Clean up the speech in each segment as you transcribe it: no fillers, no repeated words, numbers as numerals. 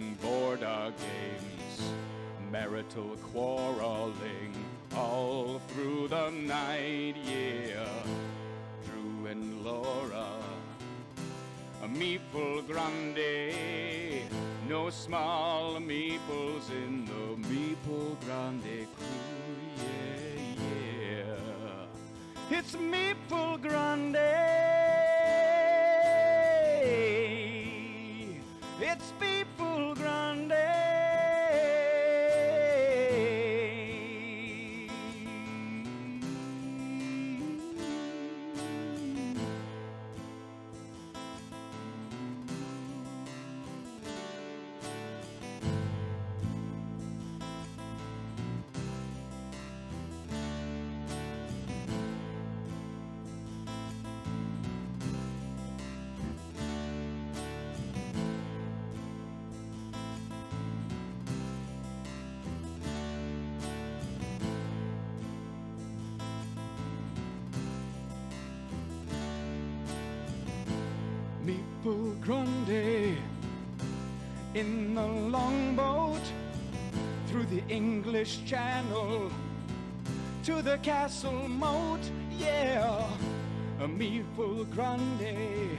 playing border games, marital quarreling all through the night, yeah. Drew and Laura, a meeple grande, no small meeples in the meeple grande crew, yeah, yeah. It's meeple grande, it's meeple grande. Meeple Grande in the longboat through the English Channel to the castle moat, yeah. A Meeple Grande,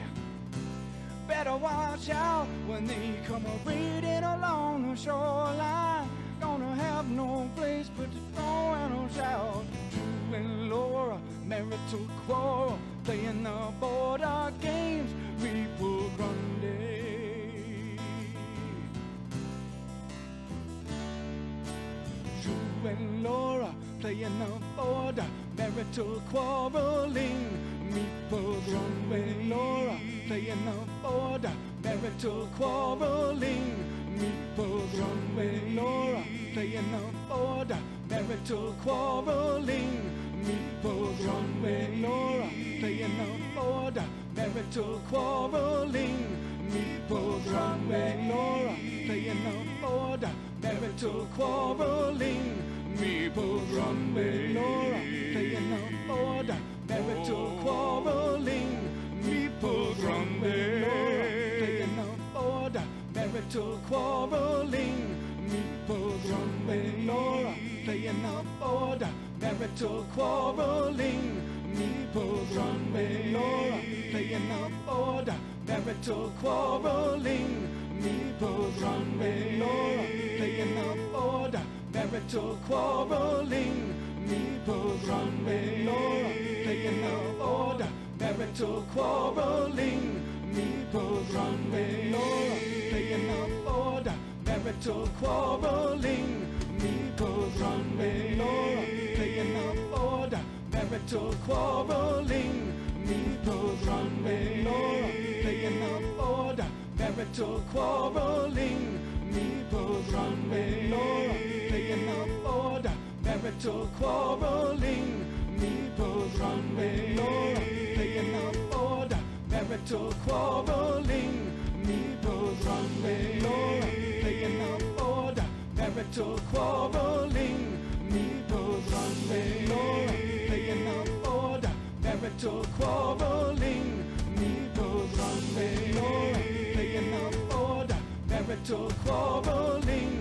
better watch out when they come a-wading along the shoreline. Gonna have no place but to throw and shout. Drew and Laura, marital quarrel, playing the border games, Meeple Grande. Drew and Laura, playing the border, marital quarreling, Meeple Grande. Drew and Laura, playing the border, marital quarreling, Meeple Grande. Laura, playing the border, marital quarreling, Meeple Grande. Laura, playing the border, marital quarreling, Meeple Grande. Laura, playing the border, marital quarreling, Meeple Grande. Laura, playing the border, marital quarreling, Meeple Grande. Laura, playing the border, marital quarreling, Meeple Grande. Laura, playing the border, marital quarreling, Meeple Grande. Laura, playing the border, marital quarreling, Meeple Grande. Laura, playing the border, marital quarreling, Meeple Grande. Laura, playing the border, marital quarreling, Meeple Grande. Laura, playing the border, marital quarreling, Meeple Grande. Laura, playing the border, marital quarreling, Meeple Grande. Laura, playing the border, marital quarreling, Meeple Grande. Laura, playing the border, marital quarreling, Meeple Grande. Laura, playing the border, marital quarreling, Meeple Grande. Laura, playing the border, marital quarreling, Meeple Grande. Laura, playing the border, marital quarreling, Meeple Grande. Laura, playing the border, marital quarreling,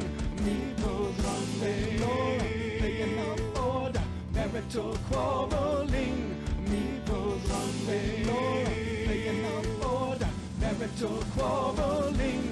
Meeple Grande. Laura, playing the border, marital quarreling, Meeple Grande. Laura, playing the border, marital quarreling,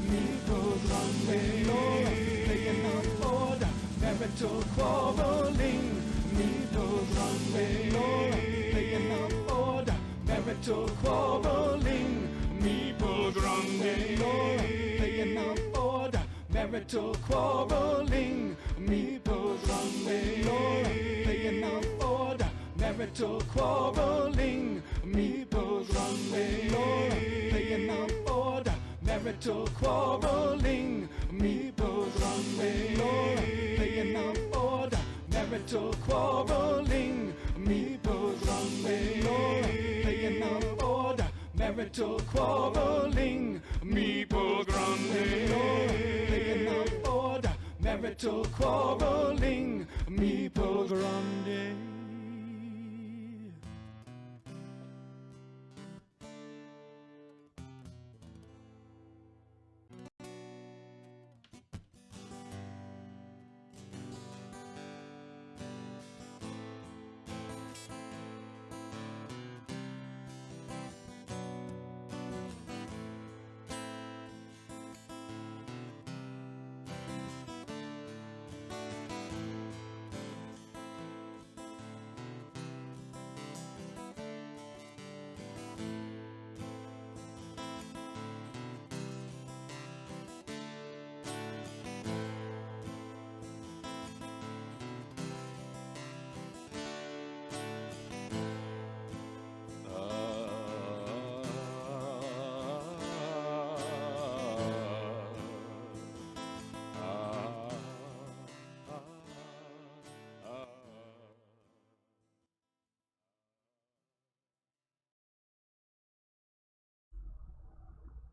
Meeple Grande. Laura, playing the border, marital quarreling, Meeple Grande. Laura, playing the border, marital quarreling, Meeple Grande. Laura, playing the border, marital quarreling, Meeple Grande. Laura, playing the border, marital quarreling, Meeple Grande. Laura, playing the border, marital quarreling, Meeple Grande. Laura, playing the border, marital quarreling, Meeple Grande. Laura, playing the border, marital quarreling, Meeple Grande. Laura, playing the border, marital quarreling, Meeple Grande.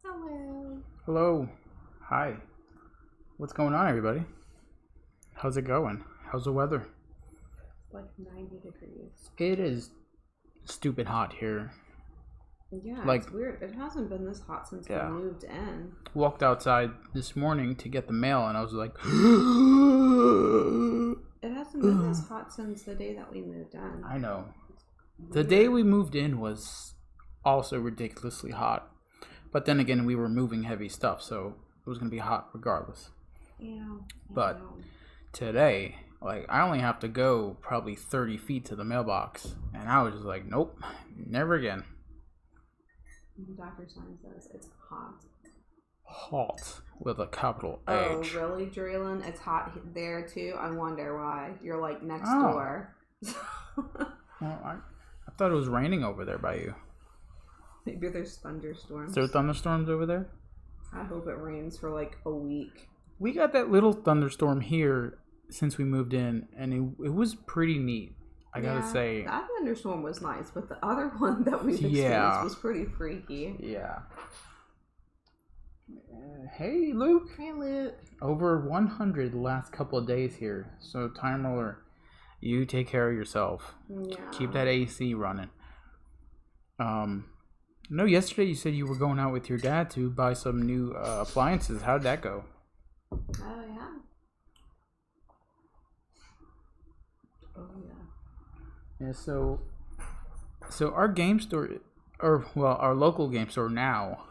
Hello. Hello. Hi. What's going on, everybody? How's it going? How's the weather? It's like 90 degrees. It is stupid hot here. Yeah, Like, it's weird. It hasn't been this hot since we moved in. Walked outside this morning to get the mail, and I was like... It hasn't been this hot since the day that we moved in. I know. The day we moved in was also ridiculously hot. But then again, we were moving heavy stuff, so it was going to be hot regardless. Yeah. But today, like, I only have to go probably 30 feet to the mailbox. And I was just like, nope, never again. Dr. Sign says it's hot. Hot with a capital H. Oh, really, Draylen? It's hot there too? I wonder why. You're like next door. Well, I thought it was raining over there by you. Maybe there's thunderstorms. Is there thunderstorms over there? I hope it rains for like a week. We got that little thunderstorm here since we moved in, and it was pretty neat. I gotta say. That thunderstorm was nice, but the other one that we experienced was pretty freaky. Yeah. Hey, Luke. Hey, Luke. Over 100 the last couple of days here. So, Time Roller, you take care of yourself. Yeah. Keep that AC running. No, yesterday you said you were going out with your dad to buy some new appliances. How did that go? Oh, yeah. Oh, yeah. Yeah, so our game store, our local game store now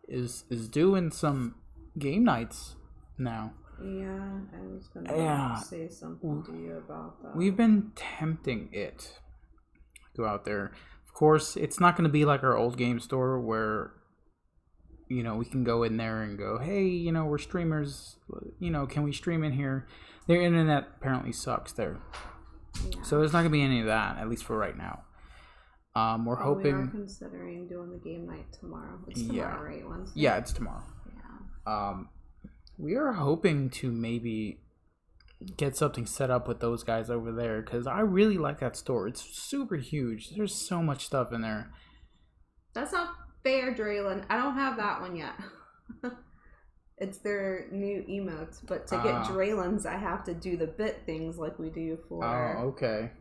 is doing some game nights now. Yeah, I was gonna say something to you about that. We've been tempting it. Go out there. Of course, it's not going to be like our old game store where, you know, we can go in there and go, hey, you know, we're streamers, you know, can we stream in here? Their internet apparently sucks there. Yeah. So there's not going to be any of that, at least for right now. We're hoping... We are considering doing the game night tomorrow. It's tomorrow, right? Wednesday? Yeah, it's tomorrow. Yeah. We are hoping to maybe get something set up with those guys over there, because I really like that store. It's super huge. There's so much stuff in there. That's not fair, Draylen. I don't have that one yet. It's their new emotes, but to get Draylen's, I have to do the bit things like we do for okay.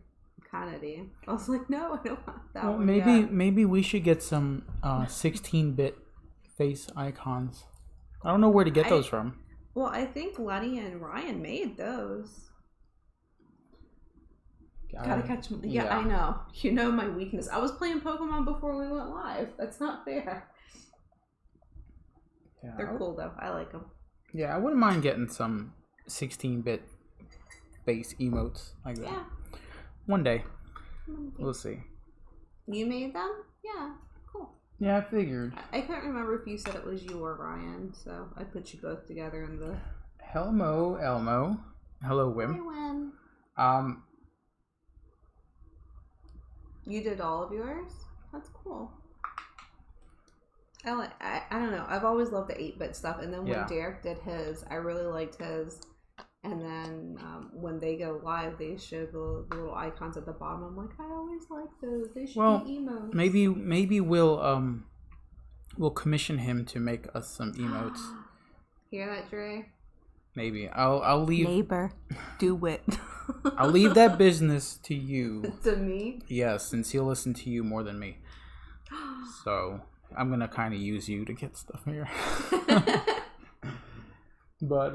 Kennedy. I was like, no, I don't have that one maybe we should get some 16-bit face icons. I don't know where to get those from. Well, I think Lenny and Ryan made those. Gotta catch them. Yeah, I know. You know my weakness. I was playing Pokemon before we went live. That's not fair. Yeah, they're cool, though. I like them. Yeah, I wouldn't mind getting some 16-bit face emotes like that. Yeah. One day. We'll see. You made them? Yeah. Cool. Yeah, I figured. I couldn't remember if you said it was you or Ryan, so I put you both together in the... Hello, Elmo. Hello, Wim. Hi, Wim. You did all of yours? That's cool. I don't know. I've always loved the 8-bit stuff, and then when Derek did his, I really liked his. And then when they go live, they show the little icons at the bottom. I'm like, I always like those. They should be emotes. Maybe we'll commission him to make us some emotes. Hear that, Dre? Maybe I'll leave. Neighbor, do it. I'll leave that business to you. To me? Yes, since he'll listen to you more than me. So I'm gonna kind of use you to get stuff here. But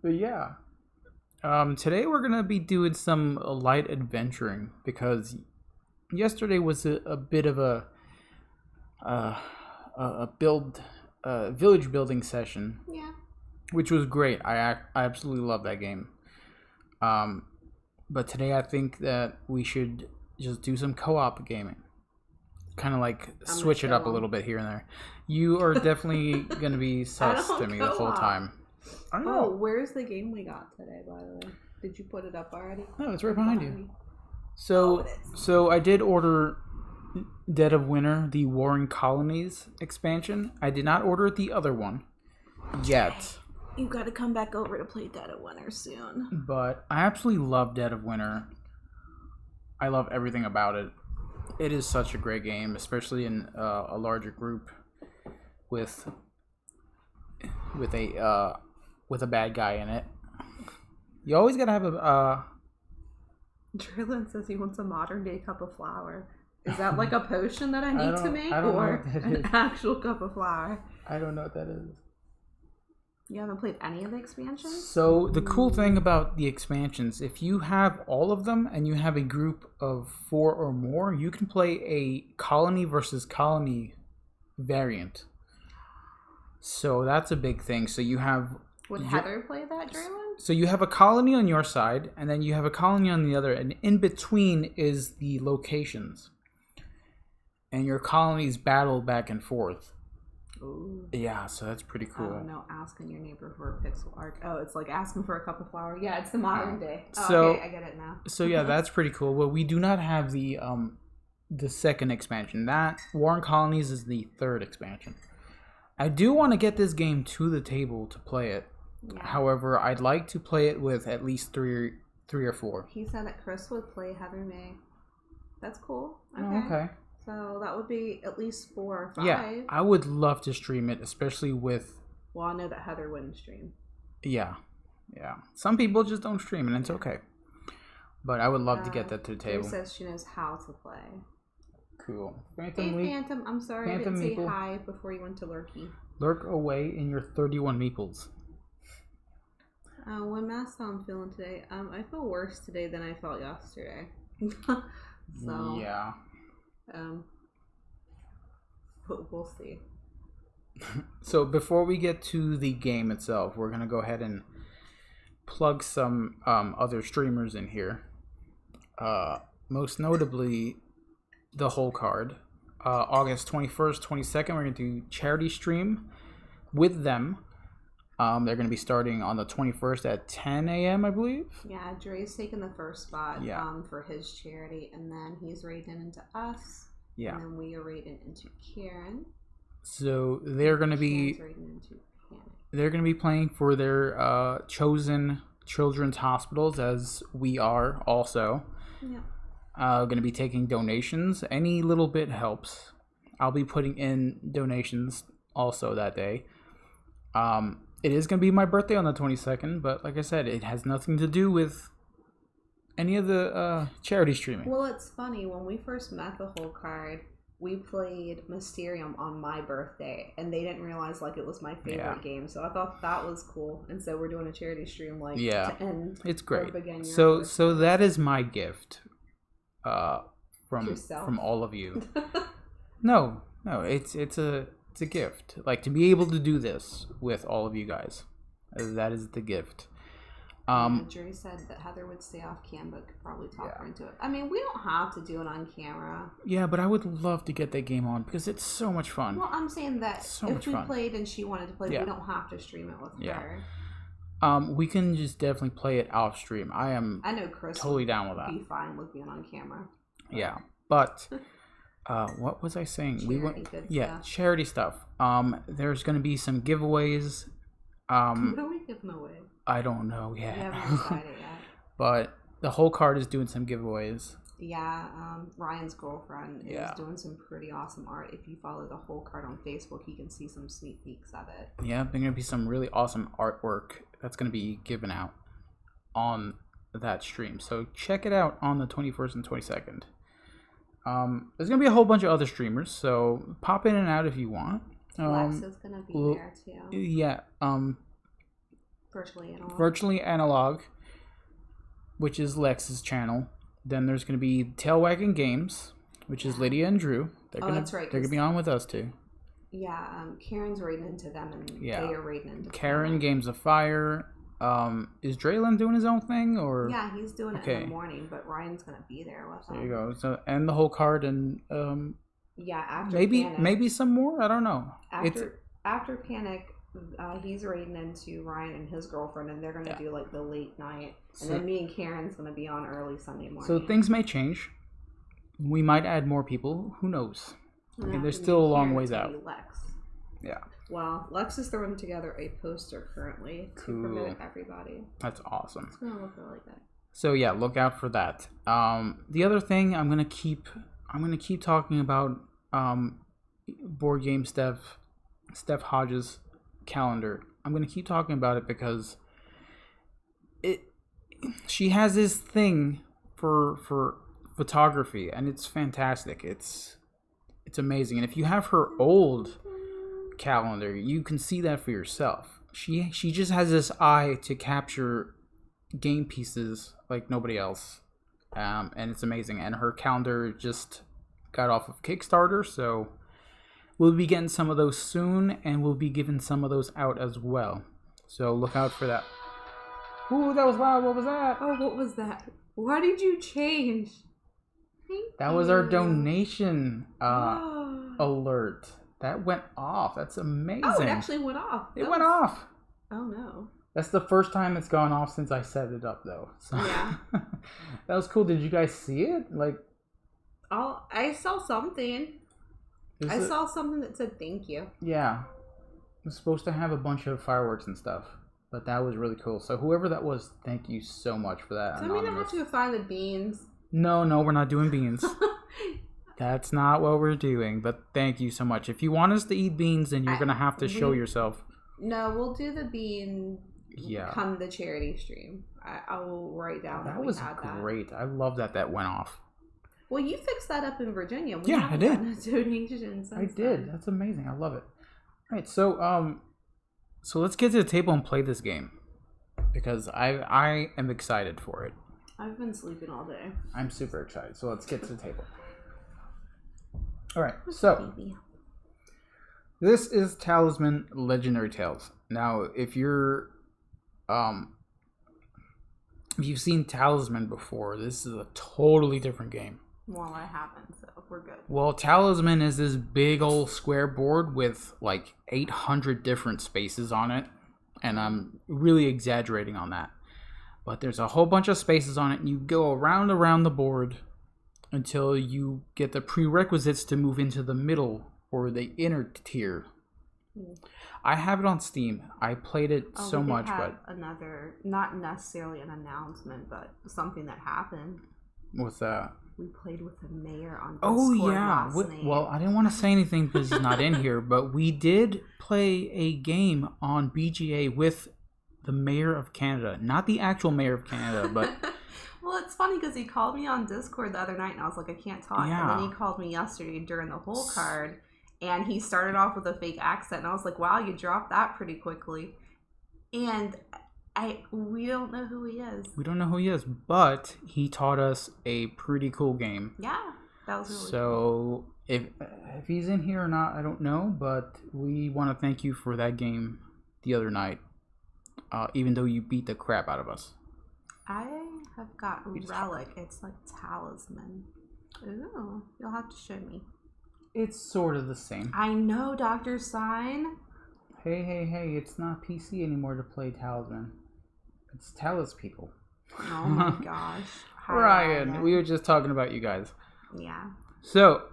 yeah. Today we're gonna be doing some light adventuring because yesterday was a bit of a village building session. Yeah. Which was great. I absolutely love that game. But today I think that we should just do some co-op gaming. Kind of like switch it up a little bit here and there. You are definitely gonna be sus to me the whole time. I don't know. Oh, where's the game we got today, by the way? Did you put it up already? No, it's right behind you. So I did order Dead of Winter, the Warring Colonies expansion. I did not order the other one yet. You got to come back over to play Dead of Winter soon. But I absolutely love Dead of Winter. I love everything about it. It is such a great game, especially in a larger group with with a bad guy in it. You always gotta have a. Draylen says he wants a modern day cup of flour. Is that like a potion that I need to make, I don't or know what that an is. actual cup of flour? I don't know what that is. You haven't played any of the expansions? So the cool thing about the expansions, if you have all of them and you have a group of 4 or more, you can play a colony versus colony variant. So that's a big thing. So you have... Would Heather play that, Draylen? So you have a colony on your side, and then you have a colony on the other, and in between is the locations. And your colonies battle back and forth. Ooh. Yeah, so that's pretty cool. Oh, no, asking your neighbor for a pixel art. Oh, it's like asking for a cup of flour. Yeah, it's the modern day. Oh, so, okay, I get it now. So yeah, that's pretty cool. Well, we do not have the second expansion. That Warren Colonies is the third expansion. I do want to get this game to the table to play it. Yeah. However, I'd like to play it with at least three or 4. He said that Chris would play Heather May. That's cool. Okay. Oh, okay. So that would be at least 4 or 5. Yeah, I would love to stream it, especially with... Well, I know that Heather wouldn't stream. Yeah. Some people just don't stream, and it's okay. But I would love to get that to the table. She says she knows how to play. Cool. Phantom, I'm sorry Phantom I didn't say hi before you went to Lurky. Lurk away in your 31 meeples. What mask I'm feeling today? I feel worse today than I felt yesterday. So yeah. But we'll see. So before we get to the game itself, we're gonna go ahead and plug some other streamers in here. Most notably, the Whole Card. August 21st, 22nd, we're gonna do charity stream with them. They're going to be starting on the 21st at 10 a.m., I believe. Yeah, Dre's taking the first spot for his charity, and then he's raiding into us. Yeah. And then we are raiding into Karen. So they're going to be... They're going to be playing for their chosen children's hospitals, as we are also. Yeah. Going to be taking donations. Any little bit helps. I'll be putting in donations also that day. It is going to be my birthday on the 22nd, but like I said, it has nothing to do with any of the charity streaming. Well, it's funny. When we first met the Whole Card, we played Mysterium on my birthday, and they didn't realize like it was my favorite game. So I thought that was cool, and so we're doing a charity stream to end. It's great. So that is my gift from all of you. No, it's a gift. Like, to be able to do this with all of you guys. That is the gift. Jerry said that Heather would stay off cam, but could probably talk her into it. I mean, we don't have to do it on camera. Yeah, but I would love to get that game on because it's so much fun. Well, I'm saying that if we played and she wanted to play, we don't have to stream it with her. We can just definitely play it off stream. I know Chris totally down with that. Be fine with being on camera. Yeah, but... what was I saying? Charity stuff. There's going to be some giveaways. What are we giving away? I don't know yet. We haven't decided yet. But the Whole Card is doing some giveaways. Yeah, Ryan's girlfriend is doing some pretty awesome art. If you follow the Whole Card on Facebook, you can see some sneak peeks of it. Yeah, there's going to be some really awesome artwork that's going to be given out on that stream. So check it out on the 21st and 22nd. There's gonna be a whole bunch of other streamers, so pop in and out if you want. Lex is gonna be there too. Yeah. Virtually Analog, which is Lex's channel. Then there's gonna be Tail Wagging Games, which is Lydia and Drew. That's right. They're gonna be on with us too. Yeah. Karen's raiding into them, and they are raiding into Karen. Games of Fire. Is Draylen doing his own thing, or? Yeah, he's doing it in the morning, but Ryan's gonna be there with him. There you go. So, and the Whole Card, and after maybe some more. I don't know. After Panic, he's raiding into Ryan and his girlfriend, and they're gonna do like the late night, and then me and Karen's gonna be on early Sunday morning. So things may change. We might add more people. Who knows? I mean, there's still a long ways out. Lex. Yeah. Well, Lex is throwing together a poster currently to promote everybody. That's awesome. It's gonna look like that. So yeah, look out for that. The other thing I'm gonna keep talking about board game Steph Hodges calendar. I'm gonna keep talking about it because she has this thing for photography, and it's fantastic. It's amazing. And if you have her old calendar, you can see that for yourself. She just has this eye to capture game pieces like nobody else, and it's amazing. And her calendar just got off of Kickstarter, so we'll be getting some of those soon, and we'll be giving some of those out as well. So look out for that. Ooh, that was loud. What was that? Oh, what was that? Why did you change? That was our donation alert. That went off. That's amazing. Oh, it actually went off. It went off. Oh, no. That's the first time it's gone off since I set it up, though. So. Yeah. That was cool. Did you guys see it? Like, I saw something. I saw something that said thank you. Yeah. It was supposed to have a bunch of fireworks and stuff. But that was really cool. So whoever that was, thank you so much for that. Does that mean I have to find the beans? No, we're not doing beans. That's not what we're doing. But thank you so much. If you want us to eat beans, then you're going to have to show yourself. No, we'll do the bean come the charity stream. I will write down that was great. I love that went off. Well, you fixed that up in Virginia. I did. Donations. I did. That's amazing. I love it. All right, so let's get to the table and play this game because I am excited for it. I've been sleeping all day. I'm super excited. So let's get to the table. All right. So this is Talisman Legendary Tales. Now, if you've seen Talisman before, this is a totally different game. Well, I haven't, so we're good. Well, Talisman is this big old square board with like 800 different spaces on it. And I'm really exaggerating on that. But there's a whole bunch of spaces on it, and you go around the board until you get the prerequisites to move into the middle or the inner tier. I have it on Steam. I played it so much, but another, not necessarily an announcement, but something that happened. What's that? We played with the mayor on Discord. Oh yeah. Last night. Well, I didn't want to say anything because he's not in here, but we did play a game on BGA with the mayor of Canada, not the actual mayor of Canada, but. Well, it's funny because he called me on Discord the other night, and I was like, I can't talk. Yeah. And then he called me yesterday during the whole card, and he started off with a fake accent, and I was like, wow, you dropped that pretty quickly. And we don't know who he is. We don't know who he is, but he taught us a pretty cool game. Yeah, that was really cool. So if he's in here or not, I don't know, but we want to thank you for that game the other night, even though you beat the crap out of us. I have got Relic. It's like Talisman. Ooh, you'll have to show me. It's sort of the same. I know, Dr. Sign. Hey, it's not PC anymore to play Talisman. It's Talis people. Oh my gosh. Ryan, we were just talking about you guys. Yeah. So,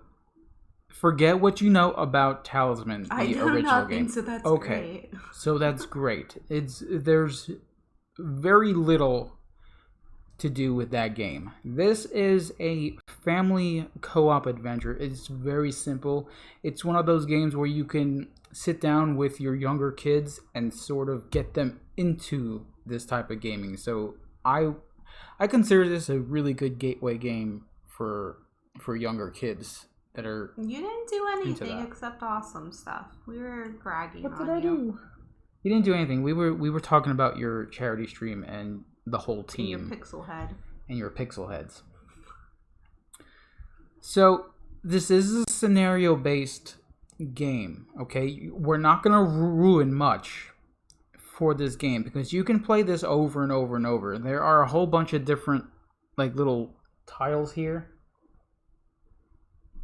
forget what you know about Talisman, the original nothing, game. So that's okay. Great. So that's great. There's very little to do with that game. This is a family co-op adventure. It's very simple. It's one of those games where you can sit down with your younger kids and sort of get them into this type of gaming. So I consider this a really good gateway game for younger kids that are. You didn't do anything except awesome stuff. We were bragging on you. What did I do? You didn't do anything. We were talking about your charity stream and the whole team. And your pixel head. And your pixel heads. So this is a scenario-based game, okay? We're not going to ruin much for this game because you can play this over and over and over. There are a whole bunch of different like little tiles here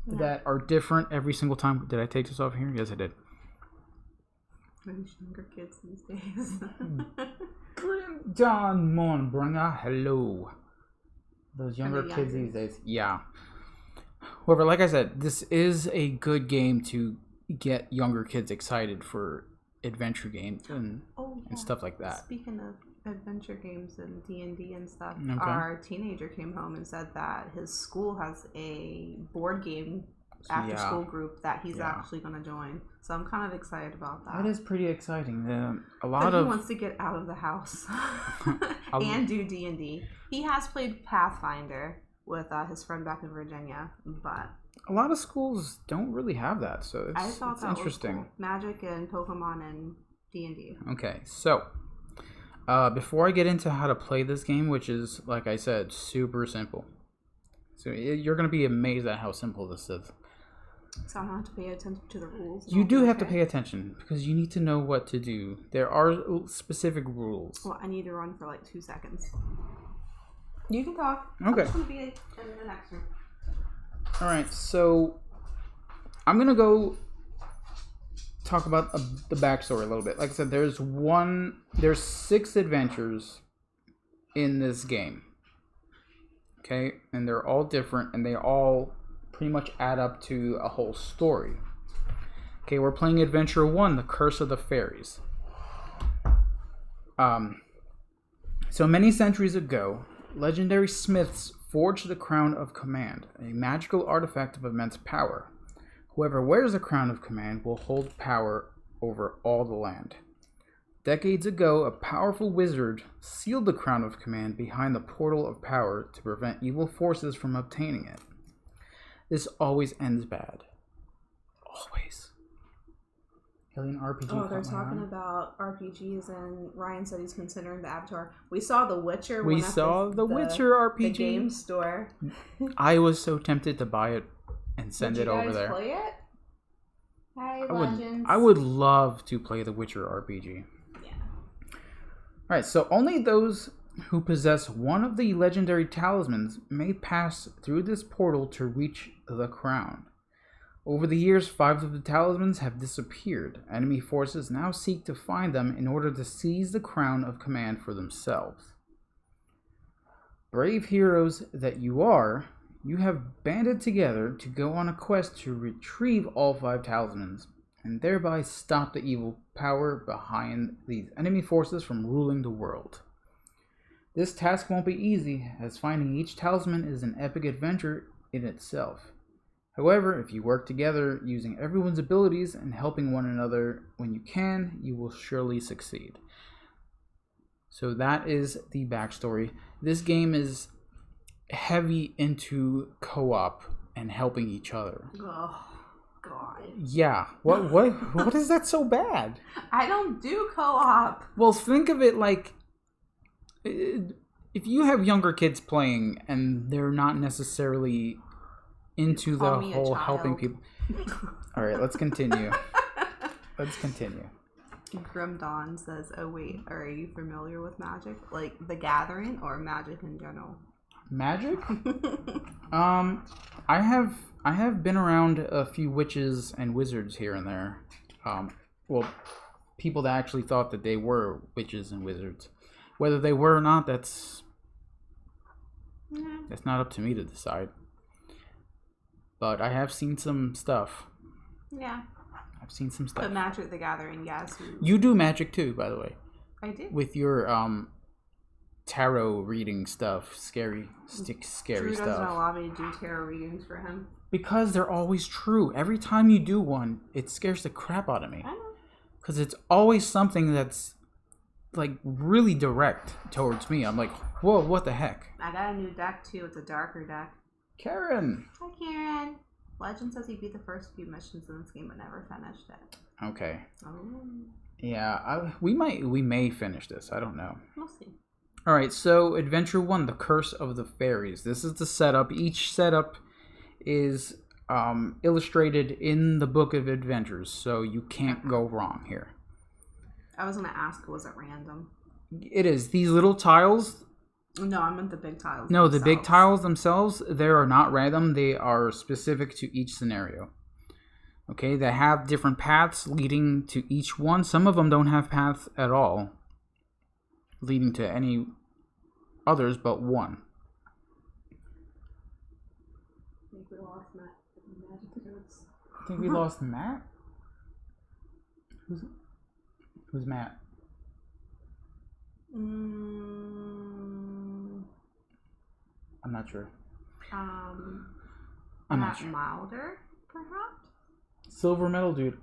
that are different every single time. Did I take this off here? Yes, I did. Those younger kids these days. John Monbringer, hello. Those younger kids these days, yeah. However, like I said, this is a good game to get younger kids excited for adventure games and stuff like that. Speaking of adventure games and D&D and stuff, our teenager came home and said that his school has a board game after school group that he's actually going to join. So I'm kind of excited about that. That is pretty exciting. He wants to get out of the house and do D&D. He has played Pathfinder with his friend back in Virginia, but a lot of schools don't really have that, so it's interesting. Was cool. Magic and Pokemon and D&D. Okay, so before I get into how to play this game, which is, like I said, super simple. So you're going to be amazed at how simple this is. So I don't have to pay attention to the rules? You do have to pay attention, because you need to know what to do. There are specific rules. Well, I need to run for like 2 seconds. You can talk. Okay. I'm just going to be in the next room. Alright, so I'm going to go talk about the backstory a little bit. Like I said, there's 6 adventures in this game. Okay? And they're all different, and they all pretty much add up to a whole story. Okay, we're playing Adventure 1, The Curse of the Fairies. So many centuries ago, legendary smiths forged the Crown of Command, a magical artifact of immense power. Whoever wears the Crown of Command will hold power over all the land. Decades ago, a powerful wizard sealed the Crown of Command behind the portal of power to prevent evil forces from obtaining it. This always ends bad. Always. Alien RPG. Oh, they're talking about RPGs, and Ryan said he's considering the Avatar. We saw The Witcher. We saw the Witcher RPG. The game store. I was so tempted to buy it and send it over there. Did you guys play it? Hi, Legends. I would love to play the Witcher RPG. Yeah. Alright, so only those who possess one of the legendary talismans may pass through this portal to reach the crown. Over the years, 5 of the talismans have disappeared. Enemy forces now seek to find them in order to seize the Crown of Command for themselves. Brave heroes that you are, you have banded together to go on a quest to retrieve all 5 talismans, and thereby stop the evil power behind these enemy forces from ruling the world. This task won't be easy, as finding each talisman is an epic adventure in itself. However, if you work together using everyone's abilities and helping one another when you can, you will surely succeed. So that is the backstory. This game is heavy into co-op and helping each other. Oh, God. Yeah. What is that so bad? I don't do co-op. Well, think of it like, if you have younger kids playing and they're not necessarily into the whole helping people. All right, let's continue. Grim Dawn says, "Oh wait, are you familiar with Magic? Like The Gathering or Magic in general?" Magic? I have been around a few witches and wizards here and there. Well, people that actually thought that they were witches and wizards. Whether they were or not, that's not up to me to decide. But I have seen some stuff. Yeah. I've seen some stuff. But Magic the Gathering, yes. You do magic too, by the way. I do. With your tarot reading stuff. Scary Drew stuff. doesn't allow me to do tarot readings for him. Because they're always true. Every time you do one, it scares the crap out of me. I know. Because it's always something that's like really direct towards me. I'm like, whoa, what the heck? I got a new deck too. It's a darker deck. Karen. Hi, Karen. Legend says he beat the first few missions in this game but never finished it. Okay. Oh. Yeah, we may finish this. I don't know. We'll see. All right, so Adventure 1, The Curse of the Fairies. This is the setup. Each setup is illustrated in the Book of Adventures, so you can't go wrong here. I was going to ask, was it random? It is. These little tiles... No, I meant the big tiles. No, the big tiles themselves, they are not random. They are specific to each scenario. Okay, they have different paths leading to each one. Some of them don't have paths at all leading to any others but one. I think we lost Matt. I think we lost Matt? Who's Matt? I'm not sure. I'm Matt not sure. Milder, perhaps. Silver medal dude.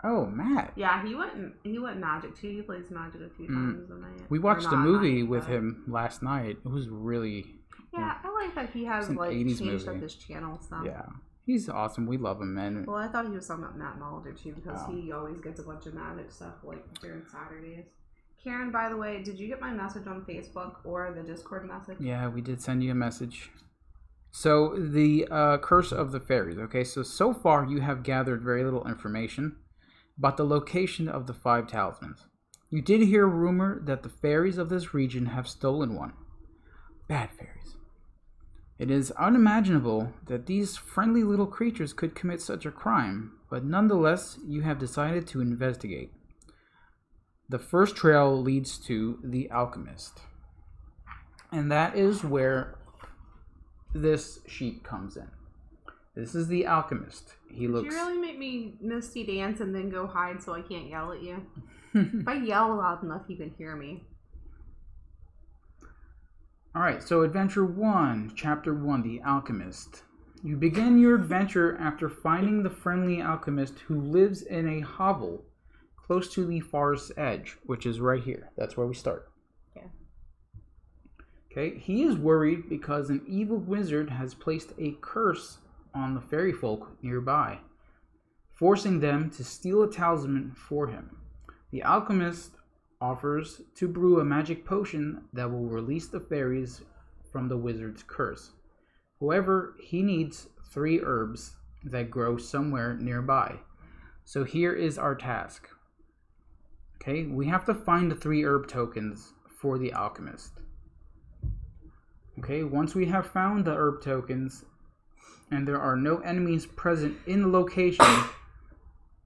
Oh, Matt. Yeah, he went Magic too. He plays Magic a few times a night. We watched a movie with him last night. It was really... Yeah, I like that he has changed up his channel stuff. Yeah. He's awesome. We love him, man. Well, I thought he was talking about Matt Mulder too, because he always gets a bunch of Magic stuff during Saturdays. Karen, by the way, did you get my message on Facebook or the Discord message? Yeah, we did send you a message. So, the Curse of the Fairies. Okay, so far you have gathered very little information about the location of the 5 talismans. You did hear a rumor that the fairies of this region have stolen one. Bad fairies. It is unimaginable that these friendly little creatures could commit such a crime, but nonetheless, you have decided to investigate. The first trail leads to the Alchemist. And that is where this sheet comes in. This is the Alchemist. Did you really make me Misty dance and then go hide so I can't yell at you? If I yell loud enough, you can hear me. Alright, so Adventure 1, Chapter 1, The Alchemist. You begin your adventure after finding the friendly alchemist who lives in a hovel close to the forest's edge, which is right here. That's where we start. Yeah. Okay, he is worried because an evil wizard has placed a curse on the fairy folk nearby, forcing them to steal a talisman for him. The alchemist offers to brew a magic potion that will release the fairies from the wizard's curse. However, he needs 3 herbs that grow somewhere nearby. So here is our task. Okay, we have to find the 3 herb tokens for the alchemist. Okay, once we have found the herb tokens, and there are no enemies present in the location,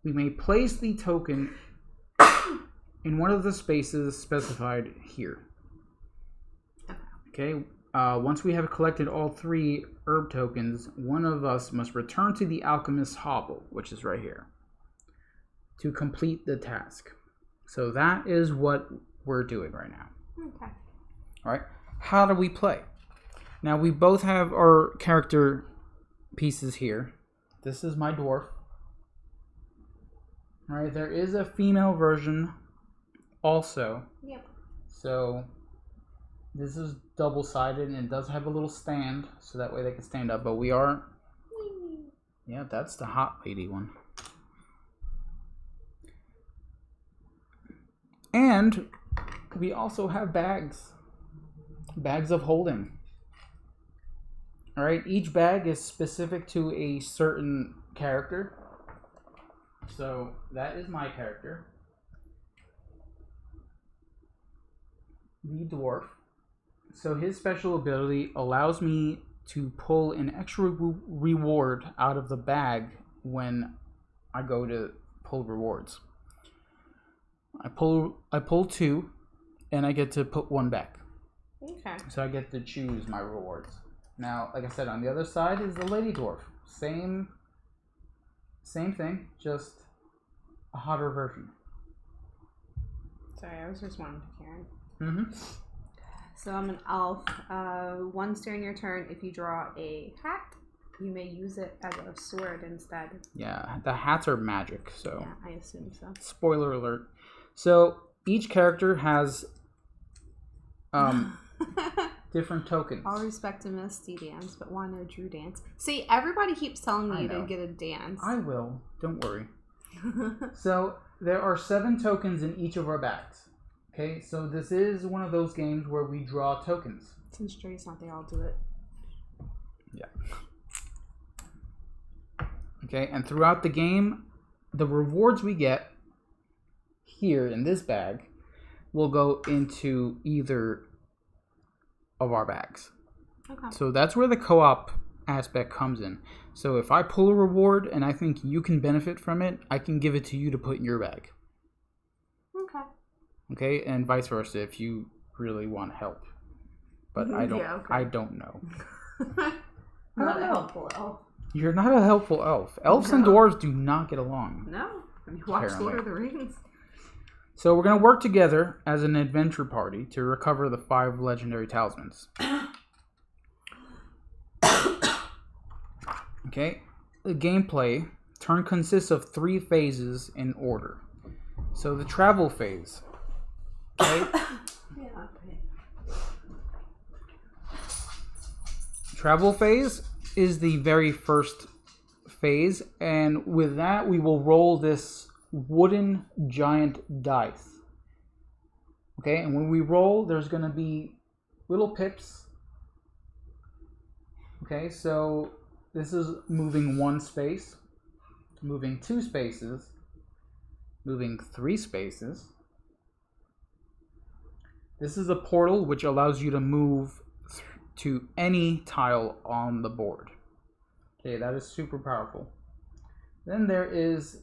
we may place the token in one of the spaces specified here. Okay, once we have collected all 3 herb tokens, one of us must return to the alchemist's hovel, which is right here, to complete the task. So that is what we're doing right now. Okay. All right, how do we play? Now, we both have our character pieces here. This is my dwarf. All right, there is a female version also. Yep. So this is double-sided and it does have a little stand so that way they can stand up, but we are... Yeah, that's the hot lady one. And we also have bags. Bags of holding. All right, each bag is specific to a certain character. So that is my character, the dwarf. So his special ability allows me to pull an extra reward out of the bag when I go to pull rewards. I pull 2, and I get to put 1 back. Okay. So I get to choose my rewards. Now, like I said, on the other side is the Lady Dwarf. Same thing, just a hotter version. Sorry, I was just wanting to Karen. Mm-hmm. So I'm an elf. Once during your turn, if you draw a hat, you may use it as a sword instead. Yeah, the hats are magic, so... Yeah, I assume so. Spoiler alert. So, each character has different tokens. All respect to Misty dance, but why no Drew dance? See, everybody keeps telling me to get a dance. I will. Don't worry. So, there are 7 tokens in each of our bags. Okay, so this is one of those games where we draw tokens. Since Dre's not there, I'll do it. Yeah. Okay, and throughout the game, the rewards we get here in this bag will go into either of our bags. Okay. So that's where the co-op aspect comes in. So if I pull a reward and I think you can benefit from it, I can give it to you to put in your bag. Okay. Okay, and vice versa if you really want help. But I don't. Yeah, okay. I don't know. Not a helpful elf. You're not a helpful elf. Elves and dwarves do not get along. No. You watch Lord of the Rings. So we're going to work together as an adventure party to recover the 5 legendary talismans. Okay. gameplay, turn consists of 3 phases in order. So the travel phase. Okay? Yeah, okay. Travel phase is the very first phase, and with that we will roll this wooden giant dice. Okay, and when we roll, there's going to be little pips. Okay, so this is moving 1 space, moving 2 spaces, moving 3 spaces. This is a portal which allows you to move to any tile on the board. Okay, that is super powerful. Then there is,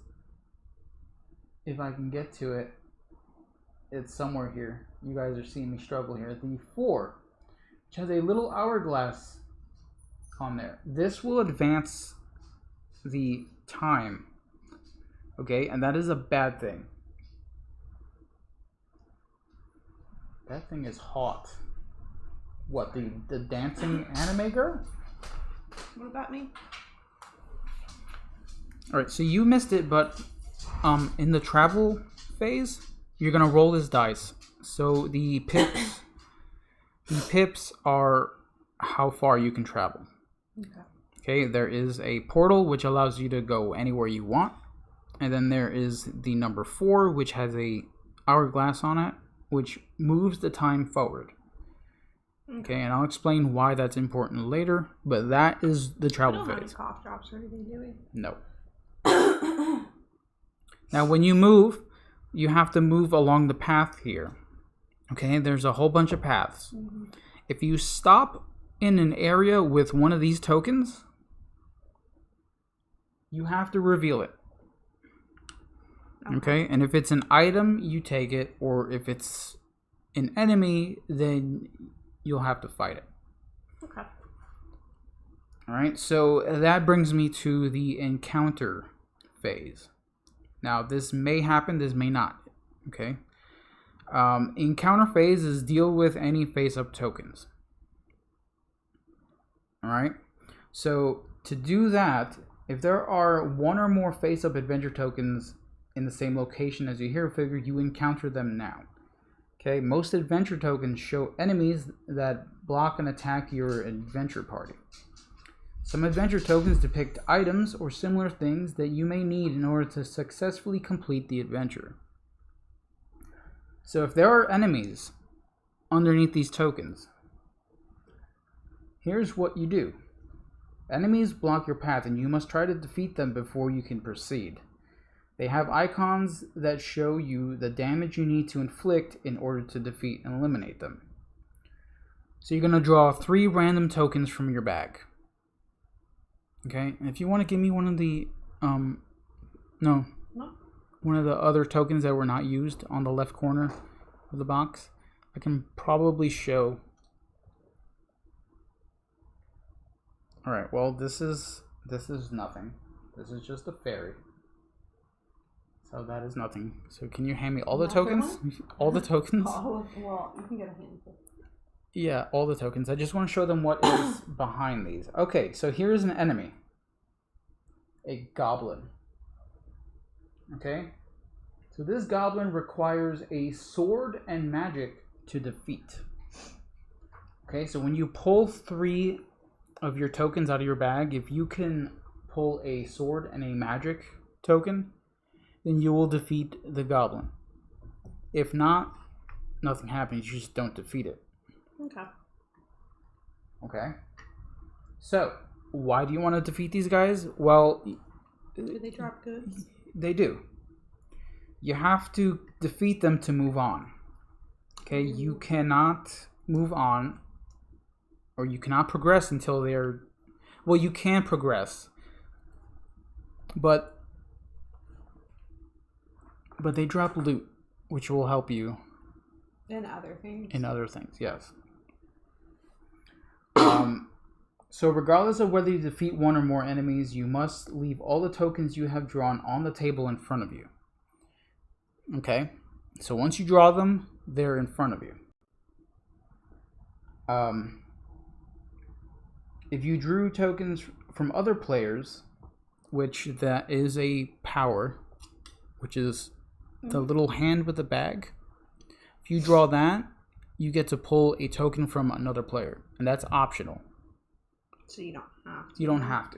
if I can get to it, it's somewhere here. You guys are seeing me struggle here. The 4, which has a little hourglass on there. This will advance the time. Okay, and that is a bad thing. That thing is hot. What, the dancing anime girl? What about me? Alright, so you missed it, but in the travel phase, you're gonna roll this dice. So the pips are how far you can travel. Okay, there is a portal which allows you to go anywhere you want. And then there is the number 4, which has a hourglass on it, which moves the time forward. Okay, and I'll explain why that's important later, but that is the travel phase. We don't have any cough drops or anything, do we? No. Now, when you move, you have to move along the path here. Okay, there's a whole bunch of paths. Mm-hmm. If you stop in an area with one of these tokens, you have to reveal it. Okay, and if it's an item, you take it, or if it's an enemy, then you'll have to fight it. Okay. Alright, so that brings me to the encounter phase. Now, this may happen, this may not. Okay. Encounter phase is deal with any face-up tokens. Alright, so to do that, if there are 1 or more face-up adventure tokens in the same location as your hero figure, you encounter them now. Okay, most adventure tokens show enemies that block and attack your adventure party. Some adventure tokens depict items or similar things that you may need in order to successfully complete the adventure. So if there are enemies underneath these tokens, here's what you do. Enemies block your path and you must try to defeat them before you can proceed. They have icons that show you the damage you need to inflict in order to defeat and eliminate them. So you're going to draw 3 random tokens from your bag. Okay, and if you want to give me one of the, one of the other tokens that were not used on the left corner of the box, I can probably show. Alright, well, this is nothing. This is just a fairy. So that is nothing. So can you hand me all the tokens? All the tokens? Oh, well, you can get a handful. Yeah, all the tokens. I just want to show them what is behind these. Okay, so here's an enemy. A goblin. Okay? So this goblin requires a sword and magic to defeat. Okay, so when you pull 3 of your tokens out of your bag, if you can pull a sword and a magic token, then you will defeat the goblin. If not, nothing happens. You just don't defeat it. Okay. Okay. So, why do you want to defeat these guys? Well, do they drop goods? They do. You have to defeat them to move on. Okay, you cannot move on, or you cannot progress until they're... Well, you can progress, but they drop loot, which will help you. In other things. In other things, yes. So regardless of whether you defeat 1 or more enemies, you must leave all the tokens you have drawn on the table in front of you. Okay? So once you draw them, they're in front of you. If you drew tokens from other players, which that is a power, which is the little hand with the bag. If you draw that, you get to pull a token from another player, and that's optional. So you don't have to. You don't have to.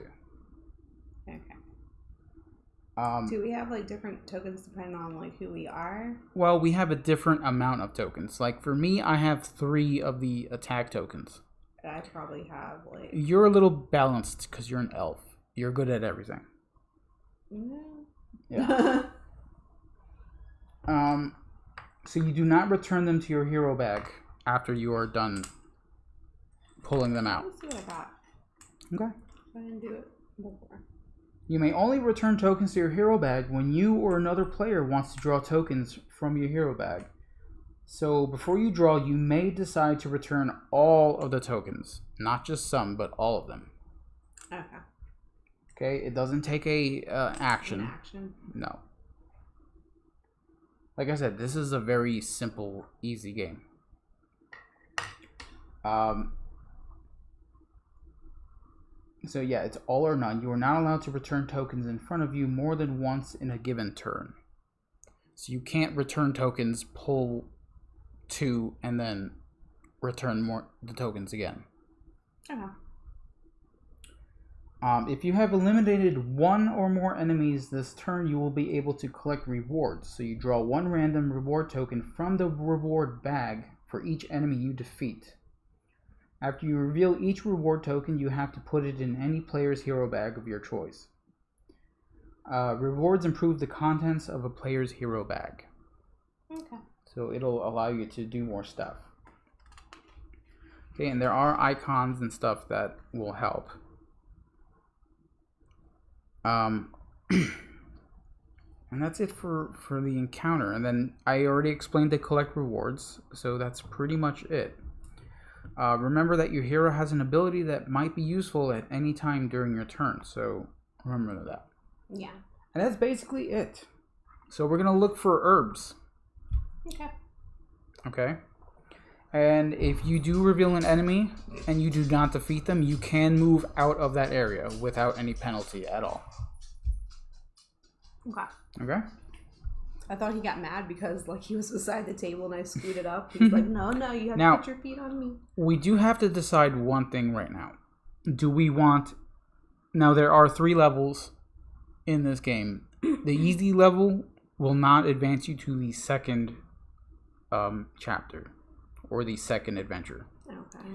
Okay. Do we have like different tokens depending on like who we are? Well, we have a different amount of tokens. Like for me, I have 3 of the attack tokens. I probably have like... You're a little balanced because you're an elf. You're good at everything. Yeah. So you do not return them to your hero bag after you are done pulling them out. Let's see what I got. Okay. I didn't do it before. You may only return tokens to your hero bag when you or another player wants to draw tokens from your hero bag. So before you draw, you may decide to return all of the tokens. Not just some, but all of them. Okay. Okay, it doesn't take a action. An action? No. Like I said, this is a very simple, easy game. So yeah, it's all or none. You are not allowed to return tokens in front of you more than once in a given turn. So you can't return tokens, pull 2, and then return the tokens again. Okay. If you have eliminated 1 or more enemies this turn, you will be able to collect rewards. So you draw 1 random reward token from the reward bag for each enemy you defeat. After you reveal each reward token, you have to put it in any player's hero bag of your choice. Rewards improve the contents of a player's hero bag. Okay. So it'll allow you to do more stuff. Okay, and there are icons and stuff that will help. And that's it for the encounter. And then I already explained to collect rewards, so that's pretty much it. Remember that your hero has an ability that might be useful at any time during your turn, so remember that. Yeah. And that's basically it. So we're going to look for herbs. Okay. Okay? And if you do reveal an enemy and you do not defeat them, you can move out of that area without any penalty at all. Okay. Okay? I thought he got mad because like he was beside the table and I scooted up. He was like, no, you have to put your feet on me. We do have to decide one thing right now. Do we want... Now, there are 3 levels in this game. The easy level will not advance you to the second chapter or the second adventure. Okay.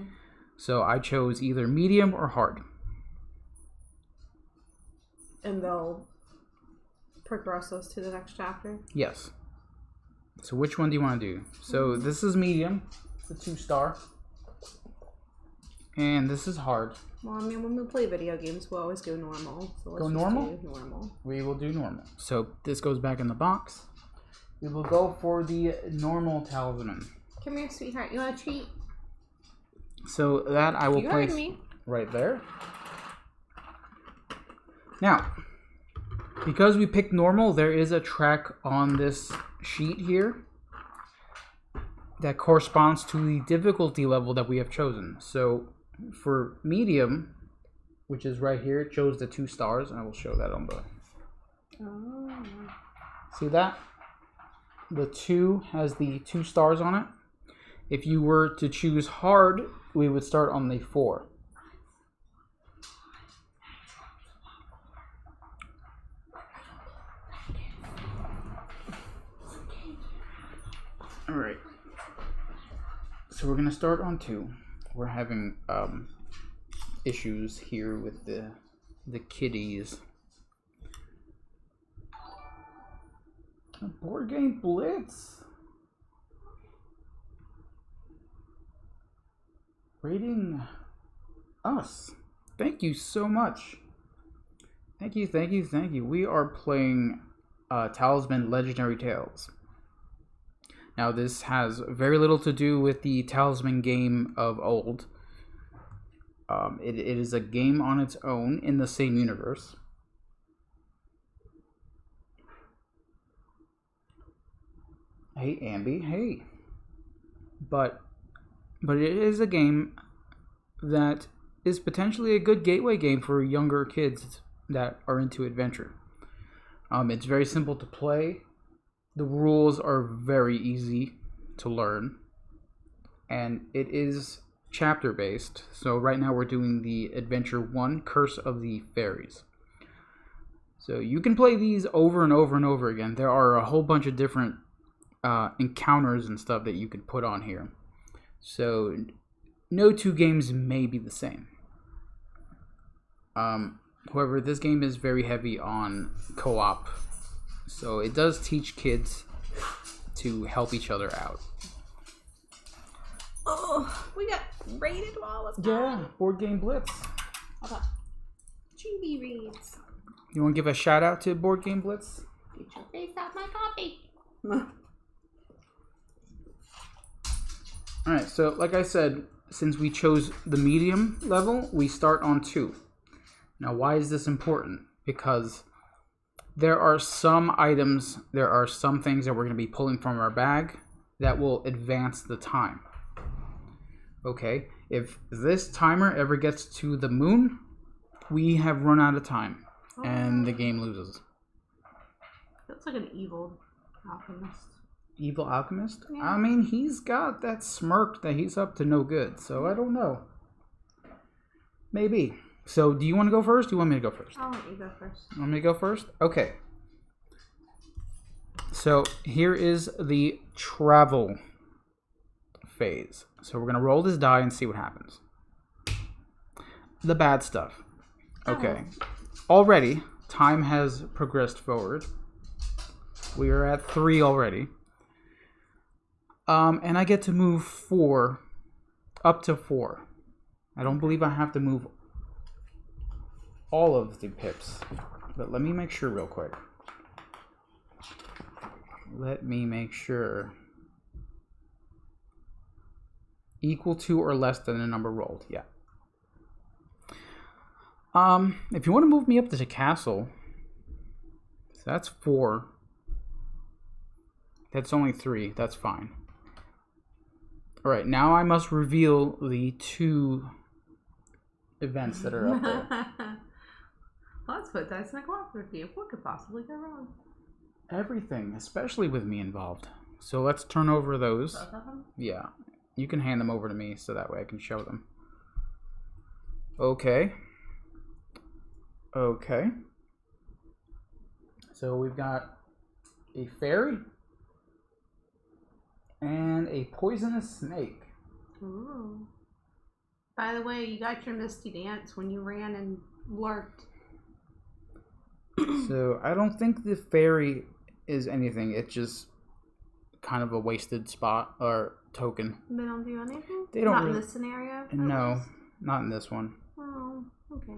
So I chose either medium or hard. And they'll progress us to the next chapter? Yes. So which one do you want to do? So this is medium. It's a 2-star. And this is hard. Well, I mean, when we play video games, we'll always go normal. So let's Go just normal? do normal. We will do normal. So this goes back in the box. We will go for the normal talisman. Come here, sweetheart. You want a treat? So that I will place right there. Now, because we picked normal, there is a track on this sheet here that corresponds to the difficulty level that we have chosen. So for medium, which is right here, it shows the 2 stars, and I will show that on the... Oh. See that? The 2 has the 2 stars on it. If you were to choose hard, we would start on the 4. Alright. So we're going to start on 2. We're having issues here with the kitties. A board game Blitz. Rating us. Thank you so much. Thank you. We are playing Talisman Legendary Tales. Now, this has very little to do with the Talisman game of old. It is a game on its own in the same universe. Hey, Ambi. Hey. But it is a game that is potentially a good gateway game for younger kids that are into adventure. It's very simple to play. The rules are very easy to learn. And it is chapter based. So right now we're doing the Adventure 1, Curse of the Fairies. So you can play these over and over and over again. There are a whole bunch of different encounters and stuff that you could put on here. So no two games may be the same. However, this game is very heavy on co-op. So it does teach kids to help each other out. Oh, we got raided while I was Yeah, Board Game Blitz. How about GB reads? You want to give a shout out to Board Game Blitz? Get your face out my coffee. Alright, so like I said, since we chose the medium level, we start on 2. Now, why is this important? Because there are some items, there are some things that we're going to be pulling from our bag that will advance the time. Okay, if this timer ever gets to the moon, we have run out of time, and the game loses. Looks like an evil alchemist. Evil Alchemist? Yeah. I mean, he's got that smirk that he's up to no good, so I don't know. Maybe. So, do you want to go first? Do you want me to go first? I'll let you go first. You want me to go first? Okay. So, here is the travel phase. So, we're going to roll this die and see what happens. The bad stuff. Okay. Already, time has progressed forward. We are at 3 already. And I get to move 4, up to 4. I don't believe I have to move all of the pips. But let me make sure real quick. Let me make sure. Equal to or less than the number rolled. Yeah. If you want to move me up to the castle, so that's 4. That's only 3. That's fine. Alright, now I must reveal the 2 events that are up there. Let's put dice in a cooperative game. What could possibly go wrong? Everything, especially with me involved. So let's turn over those. Both of them? Yeah. You can hand them over to me so that way I can show them. Okay. Okay. So we've got a fairy and a poisonous snake. Ooh. By the way, you got your Misty Dance when you ran and lurked. So I don't think the fairy is anything. It's just kind of a wasted spot or token. They don't do anything? They don't Not really... in this scenario? No, not in this one. Oh, okay.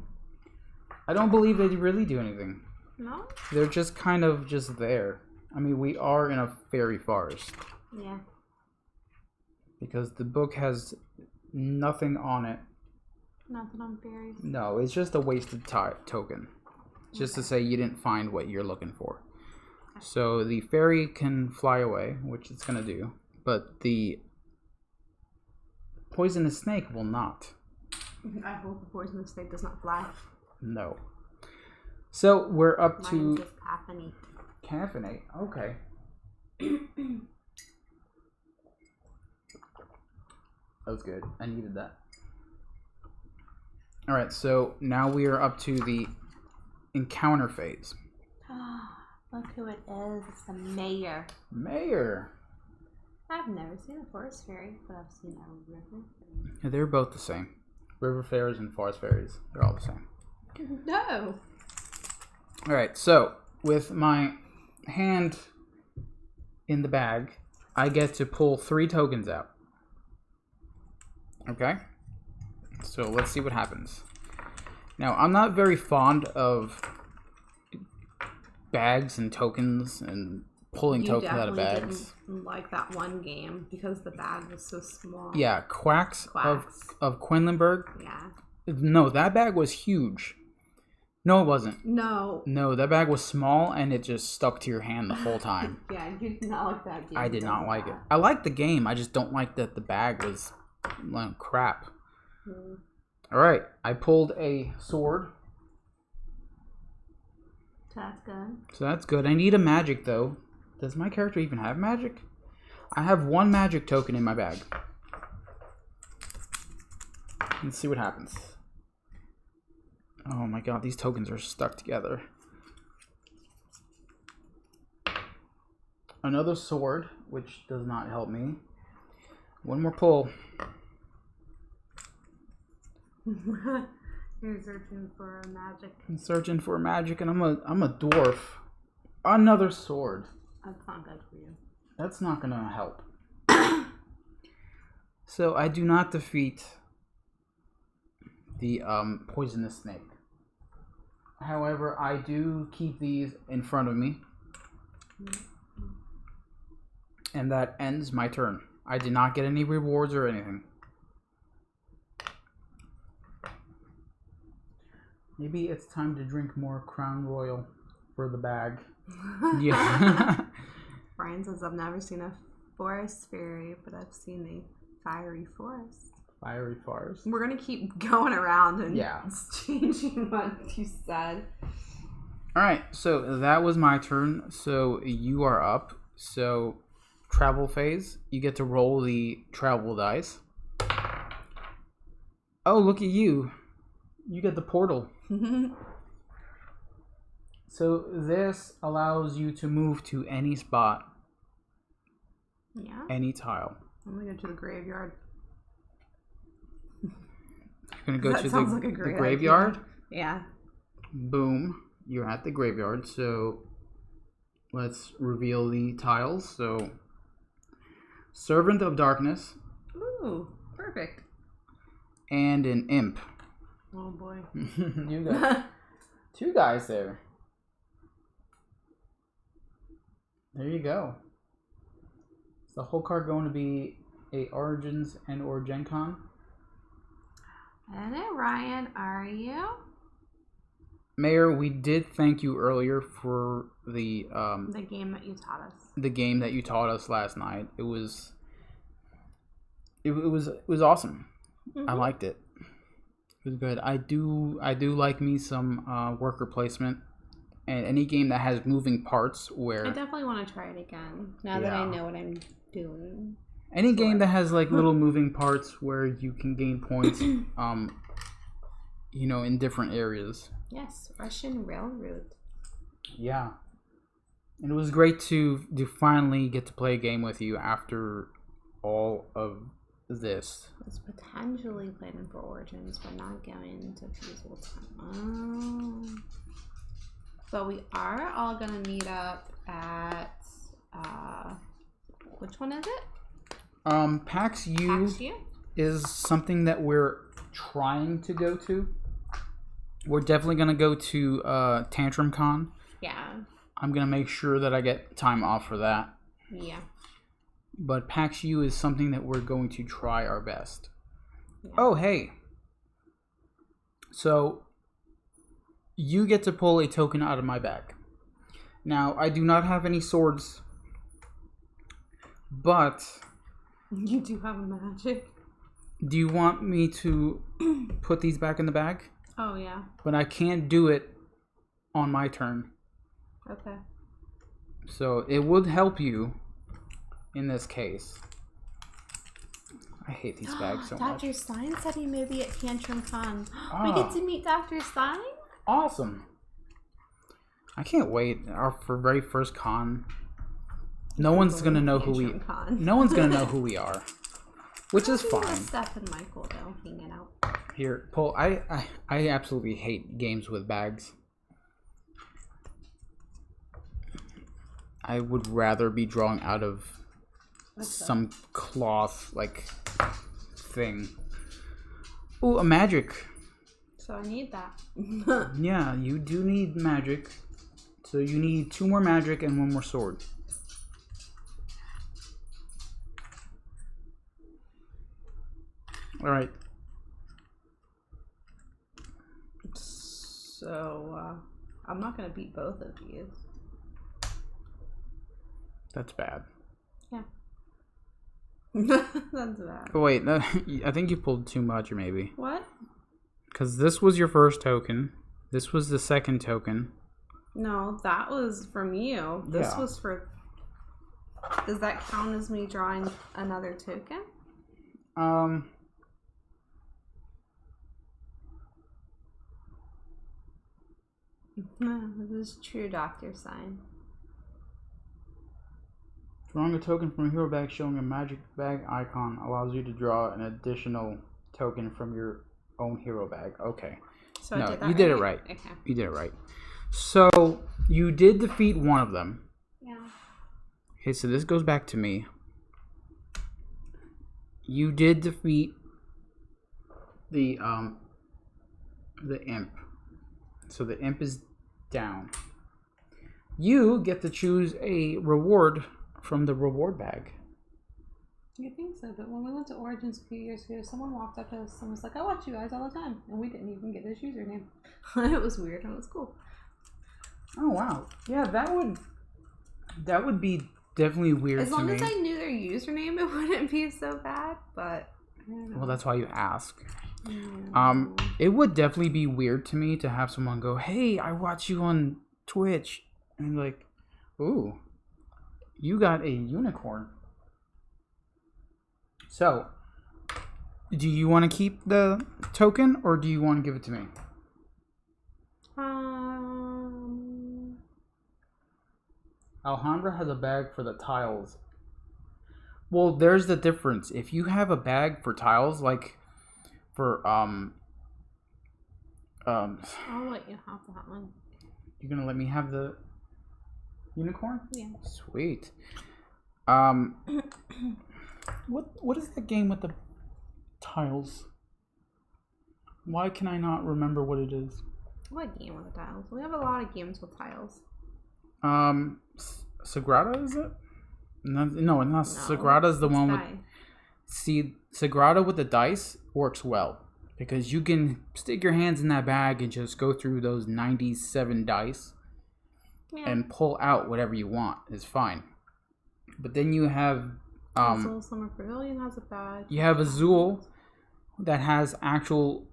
I don't believe they really do anything. No? They're just kind of just there. I mean, we are in a fairy forest. Yeah. Because the book has nothing on it. Nothing on fairies. No, it's just a wasted token. Just to say you didn't find what you're looking for. So the fairy can fly away, which it's going to do. But the poisonous snake will not. I hope the poisonous snake does not fly. No. So we're up to... Mine just caffeinate. Caffeinate? Okay. That was good. I needed that. Alright, so now we are up to the encounter phase. Look who it is. It's the mayor. Mayor! I've never seen a forest fairy, but I've seen a river fairy. Yeah, they're both the same. River fairies and forest fairies. They're all the same. No! Alright, so with my hand in the bag, I get to pull 3 tokens out. Okay? So let's see what happens. Now, I'm not very fond of bags and tokens and pulling tokens out of bags. Didn't like that one game because the bag was so small. Yeah, Quacks. Of Quinlanburg. Yeah. No, that bag was huge. No, it wasn't. No. No, that bag was small and it just stuck to your hand the whole time. Yeah, you did not like that game. I did not like it. I liked the game. I just don't like that the bag was crap. All right, I pulled a sword. That's good. So that's good. I need a magic, though. Does my character even have magic? I have one magic token in my bag. Let's see what happens. Oh my god, these tokens are stuck together. Another sword, which does not help me. One more pull. You're searching for magic. I'm searching for magic, and I'm a dwarf. Another sword. That's not good for you. That's not gonna help. So I do not defeat the poisonous snake. However, I do keep these in front of me. And that ends my turn. I did not get any rewards or anything. Maybe it's time to drink more Crown Royal for the bag. Yeah. Brian says, I've never seen a forest fairy, but I've seen a fiery forest. Fiery forest. We're going to keep going around and yeah. changing what you said. Alright, so that was my turn. So you are up. So travel phase. You get to roll the travel dice. Oh, look at you. You get the portal. So this allows you to move to any spot. Yeah. Any tile. I'm going to go to the graveyard. You're going to go to like the graveyard? Idea. Yeah. Boom. You're at the graveyard. So let's reveal the tiles. So Servant of Darkness. Ooh, perfect. And an imp. Oh boy. You got two guys there. There you go. Is the whole card going to be a Origins and or Gen Con? I don't know, Ryan. Are you? Mayor, we did thank you earlier for the game that you taught us. The game that you taught us last night. It was awesome. Mm-hmm. I liked it. It was good. I do like me some worker placement, and any game that has moving parts where I definitely want to try it again now that I know what I'm doing. Any game that has like little moving parts where you can gain points, in different areas. Yes, Russian Railroad. Yeah, and it was great to finally get to play a game with you after all of this. I was potentially planning for Origins, but not going to feasible time. But we are all gonna meet up at which one is it? PAX U is something that we're trying to go to. We're definitely gonna go to Tantrum Con. Yeah. I'm gonna make sure that I get time off for that. Yeah. But PAX U is something that we're going to try our best. Yeah. Oh, hey. So, you get to pull a token out of my bag. Now, I do not have any swords. But... You do have a magic. Do you want me to put these back in the bag? Oh, yeah. But I can't do it on my turn. Okay. So, it would help you... in this case. I hate these bags so much. Dr. Stein said he may be at Tantrum Con. We get to meet Dr. Stein? Awesome. I can't wait. Our very first con. No one's gonna know who we No one's gonna know who we are. Which is fine. Steph and Michael though, hanging out. Here, Paul, I absolutely hate games with bags. I would rather be drawn out of some cloth like thing. Oh, a magic. So I need that. Yeah, you do need magic. So you need 2 more magic and 1 more sword. All right. So I'm not gonna beat both of these. That's bad. Yeah. That's bad. Oh, wait, no, I think you pulled too much, maybe. What? Because this was your first token. This was the second token. No, that was from you. This was for... Does that count as me drawing another token? This is true doctor sign. Drawing a token from a hero bag showing a magic bag icon allows you to draw an additional token from your own hero bag. Okay. So no, I did that you did it right. Okay. You did it right. So you did defeat one of them. Yeah. Okay, so this goes back to me. You did defeat the imp. So the imp is down. You get to choose a reward from the reward bag. You think so, but when we went to Origins a few years ago, someone walked up to us and was like, I watch you guys all the time. And we didn't even get his username. It was weird and it was cool. Oh, wow. Yeah, that would be definitely weird to me. As long as I knew their username, it wouldn't be so bad, but I don't know. Well, that's why you ask. It would definitely be weird to me to have someone go, hey, I watch you on Twitch. And like, ooh, you got a unicorn. So, do you want to keep the token or do you want to give it to me? Alhambra has a bag for the tiles. Well, there's the difference. If you have a bag for tiles, like for I'll let you have that one. You're gonna let me have the unicorn? Yeah. Sweet. What is that game with the tiles? Why can I not remember what it is? What game with the tiles? We have a lot of games with tiles. Sagrada, is it? No, it's not. Sagrada's the one with... See, Sagrada with the dice works well. Because you can stick your hands in that bag and just go through those 97 dice. Yeah. And pull out whatever you want. It's fine. But then you have... Azul Summer Pavilion has a bag. You have Azul that has actual...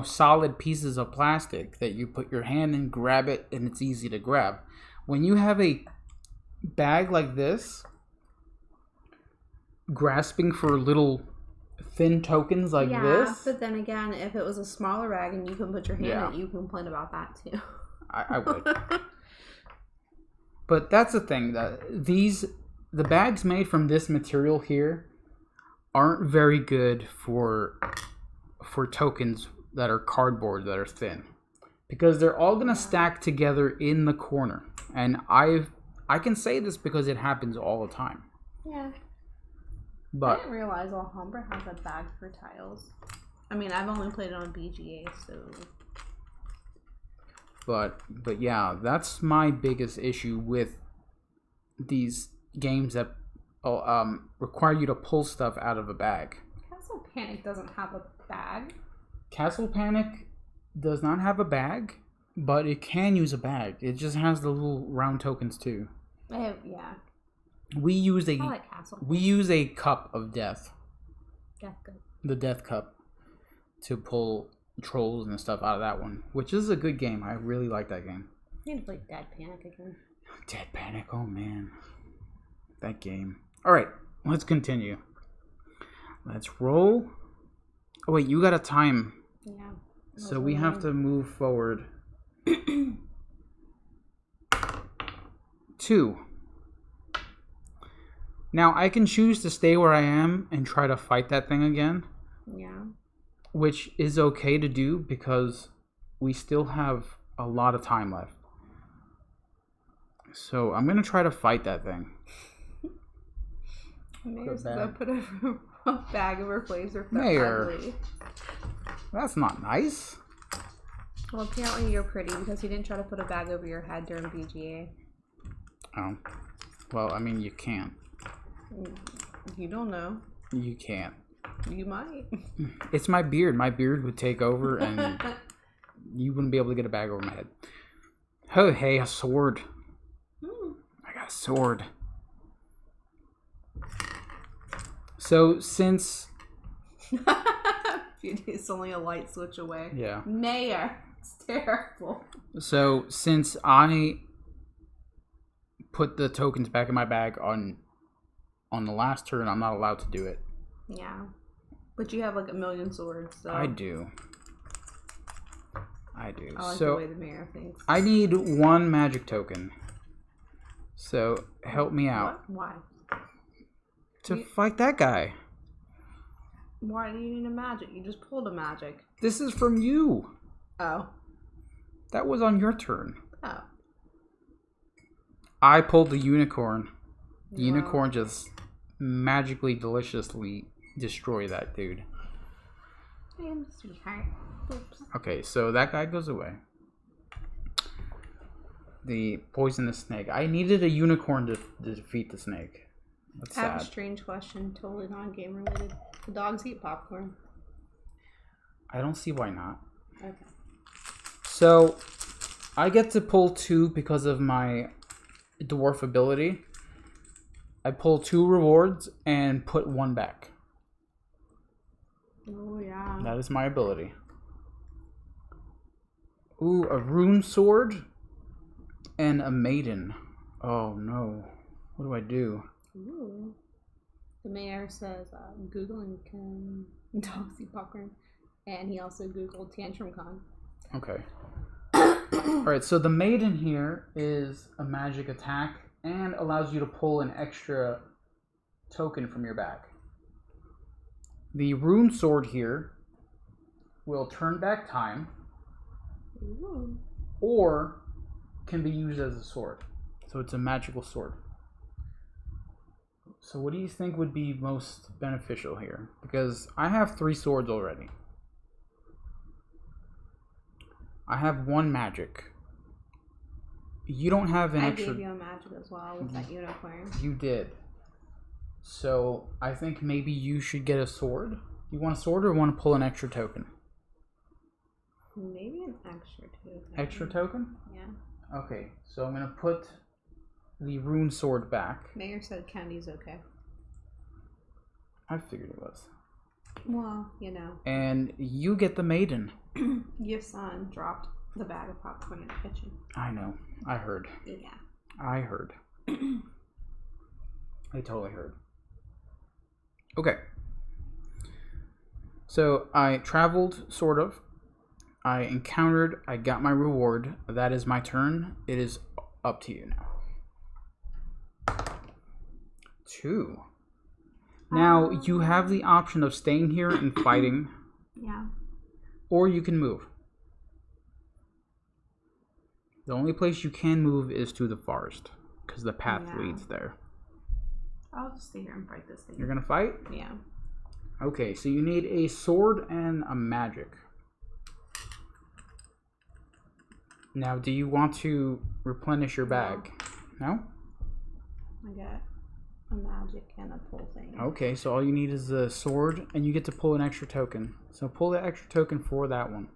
solid pieces of plastic that you put your hand in, grab it, and it's easy to grab. When you have a bag like this, grasping for little thin tokens like this. Yeah, but then again, if it was a smaller bag and you can put your hand in it, you complain about that too. I would. But that's the thing, that the bags made from this material here aren't very good for tokens that are cardboard, that are thin, because they're all gonna stack together in the corner. And I can say this because it happens all the time. Yeah. But I didn't realize Alhambra has a bag for tiles. I mean, I've only played it on BGA, so. But yeah, that's my biggest issue with these games that require you to pull stuff out of a bag. Castle Panic doesn't have a bag. Castle Panic does not have a bag, but it can use a bag. It just has the little round tokens too. Yeah. We use I like Castle. We use a cup of death. Death cup. The death cup to pull trolls and stuff out of that one, which is a good game. I really like that game. I need to play Dead Panic again. Dead Panic, oh man. That game. Alright, let's continue. Let's roll. Oh wait, you got a time. Yeah. So we have to move forward. 2. Now I can choose to stay where I am and try to fight that thing again. Yeah. Which is okay to do because we still have a lot of time left. So I'm gonna try to fight that thing. Mayor's gonna put a bag over Blazer. Mayor. That's not nice. Well, apparently you're pretty because you didn't try to put a bag over your head during BGA. Oh. Well, I mean, you can't. You don't know. You can't. You might. It's my beard. My beard would take over and you wouldn't be able to get a bag over my head. Oh, hey, a sword. I got a sword. So, since... It's only a light switch away. Yeah. Mayor. It's terrible. So since I put the tokens back in my bag on the last turn, I'm not allowed to do it. Yeah. But you have like a million swords, so... I do. I like so the way the mayor thinks. I need one magic token. So help me out. What? Why? To fight that guy. Why do you need a magic? You just pulled a magic. This is from you. Oh. That was on your turn. Oh. I pulled the unicorn. The unicorn just magically, deliciously destroy that dude. I'm sweetheart. Oops. Okay, so that guy goes away. The poisonous snake. I needed a unicorn to defeat the snake. That's sad. I have a strange question, totally non-game related. Do dogs eat popcorn? I don't see why not. Okay. So, I get to pull 2 because of my dwarf ability. I pull 2 rewards and put 1 back. Oh, yeah. That is my ability. Ooh, a rune sword and a maiden. Oh no. What do I do? Ooh. The mayor says Googling can dogs eat popcorn. And he also Googled Tantrum Con. Okay. Alright, so the maiden here is a magic attack and allows you to pull an extra token from your bag. The rune sword here will turn back time. Ooh. Or can be used as a sword. So it's a magical sword. So what do you think would be most beneficial here? Because I have 3 swords already. I have 1 magic. You don't have an extra... I gave you a magic as well with that unicorn. You did. So I think maybe you should get a sword. You want a sword or want to pull an extra token? Maybe an extra token. Extra token? Yeah. Okay, so I'm going to put the rune sword back. Mayor said candy's okay. I figured it was. Well, you know. And you get the maiden. Your son dropped the bag of popcorn in the kitchen. I know. I heard. Yeah. I heard. I totally heard. Okay. So I traveled, sort of. I encountered, I got my reward. That is my turn. It is up to you now. 2. Now, you have the option of staying here and fighting. Yeah. Or you can move. The only place you can move is to the forest. Because the path leads there. I'll just stay here and fight this thing. You're going to fight? Yeah. Okay, so you need a sword and a magic. Now, do you want to replenish your bag? No? I got a magic and a pull thing. Okay, so all you need is a sword, and you get to pull an extra token. So pull the extra token for that one.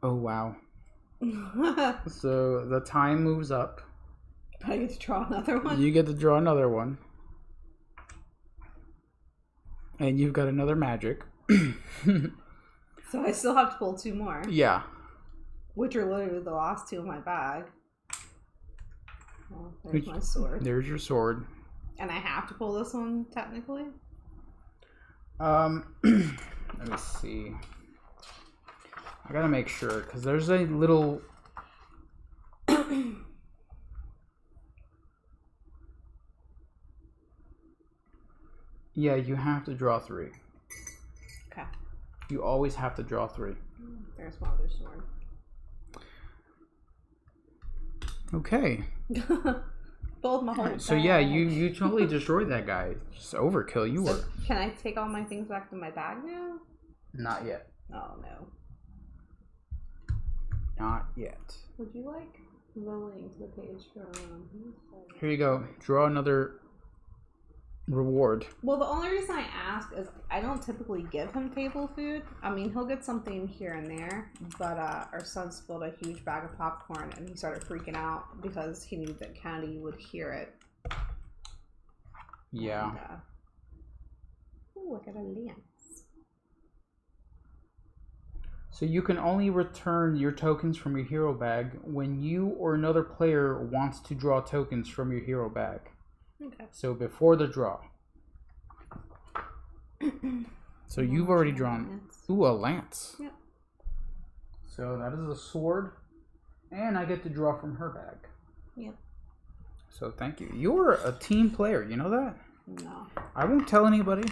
Oh, wow. So the time moves up. I get to draw another one? You get to draw another one. And you've got another magic. So I still have to pull 2 more. Yeah. Which are literally the last 2 in my bag. Well, there's my sword. There's your sword. And I have to pull this one, technically? Let me see. I gotta make sure, because there's a little... Yeah, you have to draw 3. Okay. You always have to draw 3. There's my other sword. Okay. Both my whole So yeah, you totally destroyed that guy. Just overkill you were. Can I take all my things back to my bag now? Not yet. Oh no. Not yet. Would you like the link to the page for Here you go. Draw another reward. Well, the only reason I ask is I don't typically give him table food. I mean, he'll get something here and there, but our son spilled a huge bag of popcorn and he started freaking out because he knew that Candy would hear it. Yeah. And, ooh, I got a lance. So you can only return your tokens from your hero bag when you or another player wants to draw tokens from your hero bag. Okay. So before the draw. So you've already drawn. Ooh, a lance. Yep. So that is a sword. And I get to draw from her bag. Yep. So thank you. You're a team player, you know that? No. I won't tell anybody.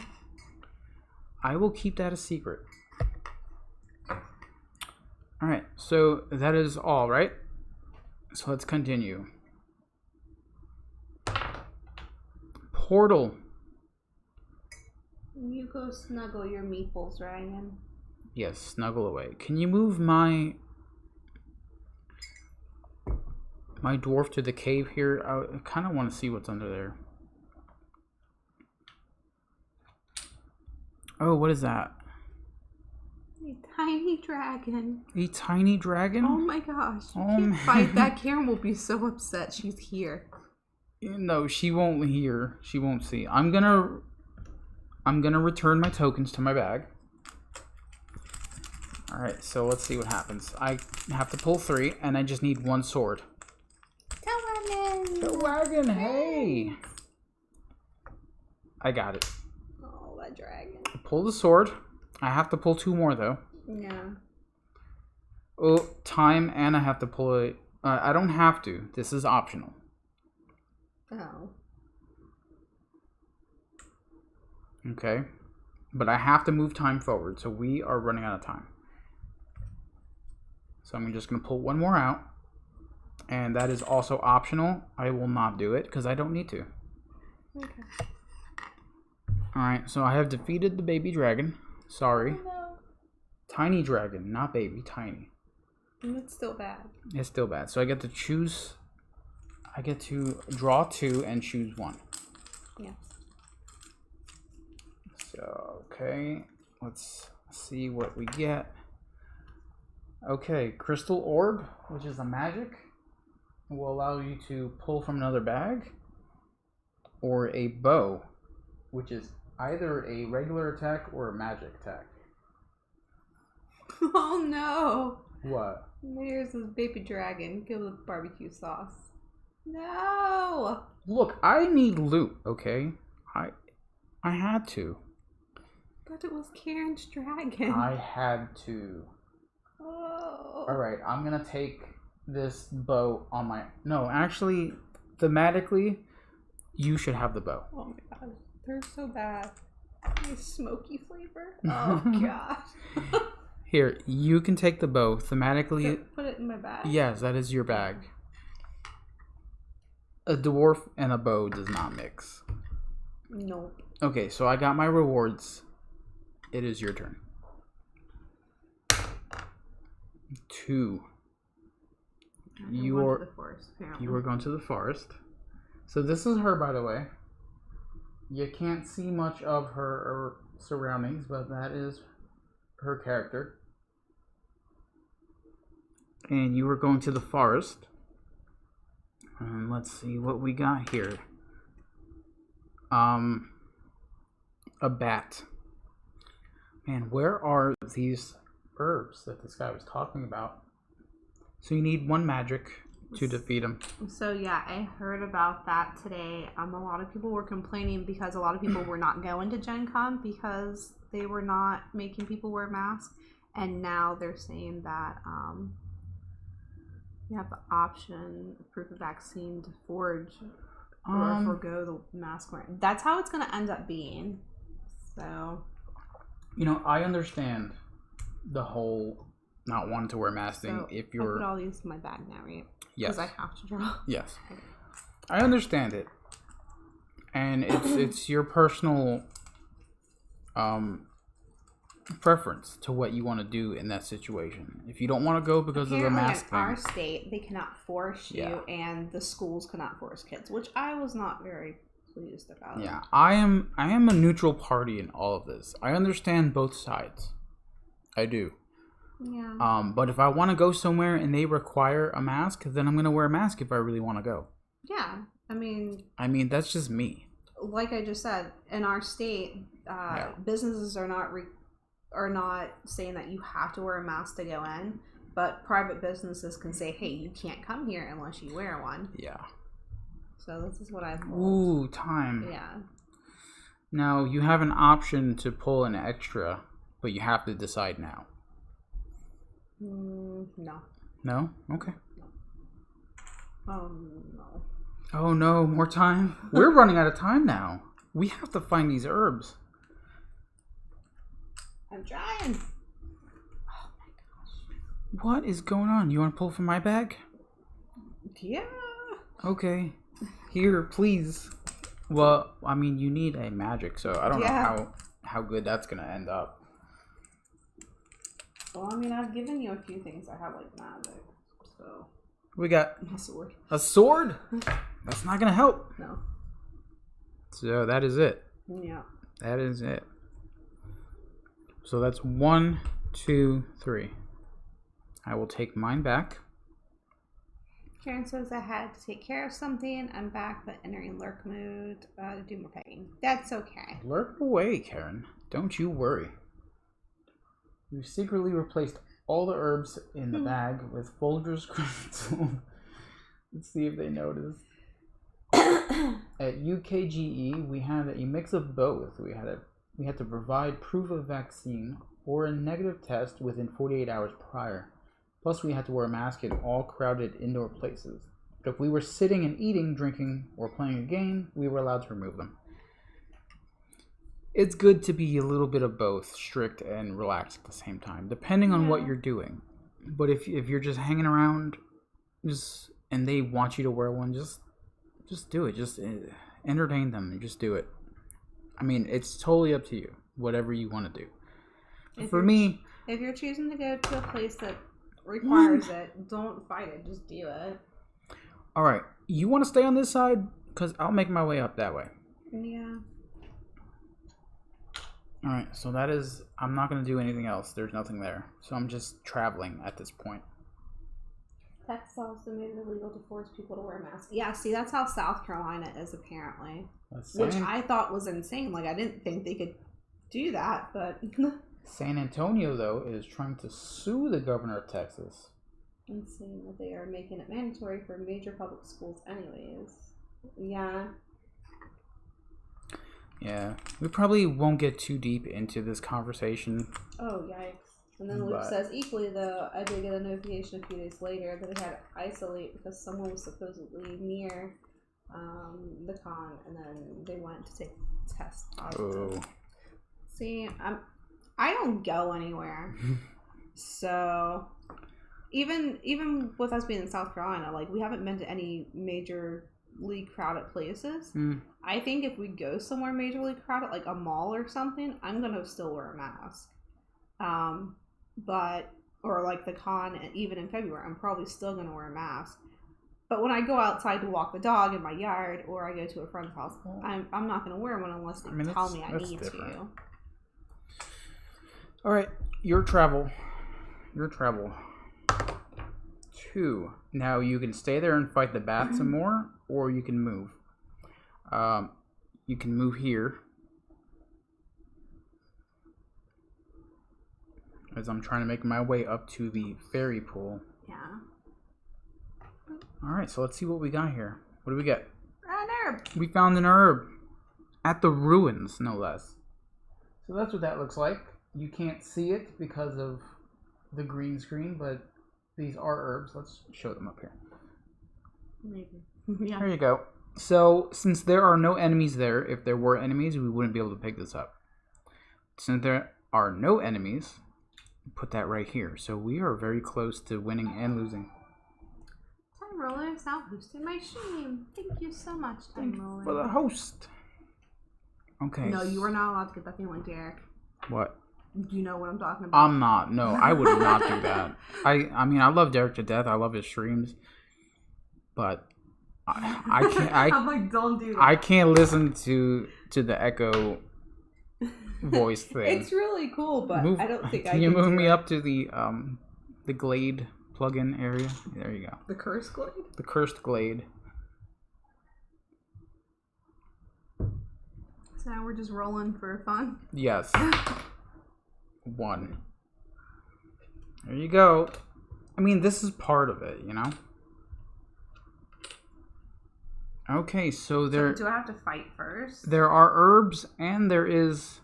I will keep that a secret. Alright, so that is all, right? So let's continue. Portal. You go snuggle your meeples, Ryan. Yes, snuggle away. Can you move my dwarf to the cave here? I kind of want to see what's under there. Oh, what is that? A tiny dragon. A tiny dragon? Oh my gosh. You can't fight that. Karen will be so upset she's here. No, she won't hear. She won't see. I'm gonna return my tokens to my bag. Alright, so let's see what happens. I have to pull 3, and I just need 1 sword. The wagon, hey! I got it. Oh, that dragon. Pull the sword. I have to pull 2 more, though. Yeah. Oh, time, and I have to pull it. I don't have to. This is optional. Oh. Okay. But I have to move time forward, so we are running out of time. So I'm just going to pull 1 more out. And that is also optional. I will not do it, because I don't need to. Okay. Alright, so I have defeated the baby dragon. Sorry. Oh, no. Tiny dragon, not baby, tiny. It's still bad. It's still bad. So I get to choose. I get to draw 2 and choose 1. Yeah. So, okay. Let's see what we get. Okay, Crystal Orb, which is a magic, will allow you to pull from another bag. Or a bow, which is either a regular attack or a magic attack. Oh no! What? There's this baby dragon killed with barbecue sauce. No! Look, I need loot, okay? I had to. But it was Karen's dragon. I had to. Oh. Alright, I'm gonna take this bow on my... No, actually, thematically, you should have the bow. Oh my god. They're so bad. Nice smoky flavor. Oh god. Here, you can take the bow. Thematically... Put it in my bag? Yes, that is your bag. A dwarf and a bow does not mix. Nope. Okay, so I got my rewards. It is your turn. 2. You are to the forest, apparently. You are going to the forest. So this is her, by the way. You can't see much of her surroundings, but that is her character. And you are going to the forest. And let's see what we got here. A bat. Man, where are these herbs that this guy was talking about? So you need 1 magic to defeat him. So yeah, I heard about that today. A lot of people were complaining because a lot of people were not going to Gen Con because they were not making people wear masks. And now they're saying that you have the option, proof of vaccine, to forge or forgo the mask wearing. That's how it's going to end up being. So, you know, I understand the whole not wanting to wear masks thing. So if you're, I put all these in my bag now, right? Yes. Because I have to draw. Yes. I understand it. And it's your personal preference to what you want to do in that situation. If you don't want to go because of the mask thing. In our state, they cannot force you, and the schools cannot force kids, which I was not very pleased about. Yeah, I am a neutral party in all of this. I understand both sides. I do. Yeah. But if I want to go somewhere and they require a mask, then I'm going to wear a mask if I really want to go. Yeah. I mean, that's just me. Like I just said, in our state, businesses are not are not saying that you have to wear a mask to go in, but private businesses can say, hey, you can't come here unless you wear one. Yeah. So this is what I've pulled. Ooh, time. Yeah. Now, you have an option to pull an extra, but you have to decide now. No. No? Okay. No. Oh no, more time? We're running out of time now. We have to find these herbs. I'm trying. Oh my gosh. What is going on? You want to pull from my bag? Yeah. Okay. Here, please. Well, I mean, you need a magic, so I don't know how good that's going to end up. Well, I mean, I've given you a few things that have, like, magic, so... We got... A sword. A sword? That's not going to help. No. So, that is it. Yeah. That is it. So, that's 1, 2, 3. I will take mine back. Karen says I had to take care of something. I'm back, but entering lurk mode to do more petting. That's okay. Lurk away, Karen. Don't you worry. You secretly replaced all the herbs in the bag with Folger's crystal. Let's see if they notice. At UKGE, we had a mix of both. We had to provide proof of vaccine or a negative test within 48 hours prior. Plus, we had to wear a mask in all crowded indoor places. But if we were sitting and eating, drinking, or playing a game, we were allowed to remove them. It's good to be a little bit of both, strict and relaxed at the same time, depending on what you're doing. But if you're just hanging around, and they want you to wear one, just do it. Just entertain them and just do it. I mean, it's totally up to you. Whatever you want to do. For me, if you're choosing to go to a place that requires it, don't fight it. Just do it. All right, you want to stay on this side? Because I'll make my way up that way. Yeah. All right, so that is... I'm not going to do anything else. There's nothing there. So I'm just traveling at this point. Texas also made it illegal to force people to wear masks. Yeah, see, that's how South Carolina is, apparently. Which I thought was insane. Like, I didn't think they could do that, but... San Antonio, though, is trying to sue the governor of Texas. And saying that they are making it mandatory for major public schools anyways. Yeah. Yeah, we probably won't get too deep into this conversation. Oh, yikes. And then Luke says, equally, though, I did get a notification a few days later that they had to isolate because someone was supposedly near the con, and then they went to take tests positive. Oh. See, I don't go anywhere. So, even with us being in South Carolina, like, we haven't been to any majorly crowded places. I think if we go somewhere majorly crowded, like a mall or something, I'm gonna still wear a mask. Or like the con, even in February, I'm probably still gonna wear a mask. But when I go outside to walk the dog in my yard, or I go to a friend's house, I'm not gonna wear one unless they tell me I need to. All right, your travel. 2. Now you can stay there and fight the bat some more, or you can move. You can move here. As I'm trying to make my way up to the fairy pool. Yeah. Alright, so let's see what we got here. What do we get? An herb. We found an herb. At the ruins, no less. So that's what that looks like. You can't see it because of the green screen, but these are herbs. Let's show them up here. Maybe. Yeah. There you go. So, since there are no enemies there, if there were enemies, we wouldn't be able to pick this up. Since there are no enemies, put that right here. So we are very close to winning and losing. Time Roller is now hosting my stream. Thank you so much, Time Roller. For the host. Okay. No, you are not allowed to get that feeling, Derek. What? Do you know what I'm talking about? I'm not. No, I would not do that. I mean, I love Derek to death. I love his streams. But I can't. I'm like, don't do that. I can't listen to the echo voice thing. It's really cool, but I don't think I can. Can you move me up to the Glade plugin area? There you go. The cursed glade? The cursed glade. So now we're just rolling for fun? Yes. 1. There you go. I mean, this is part of it, you know? Okay, so there... So do I have to fight first? There are herbs, and there is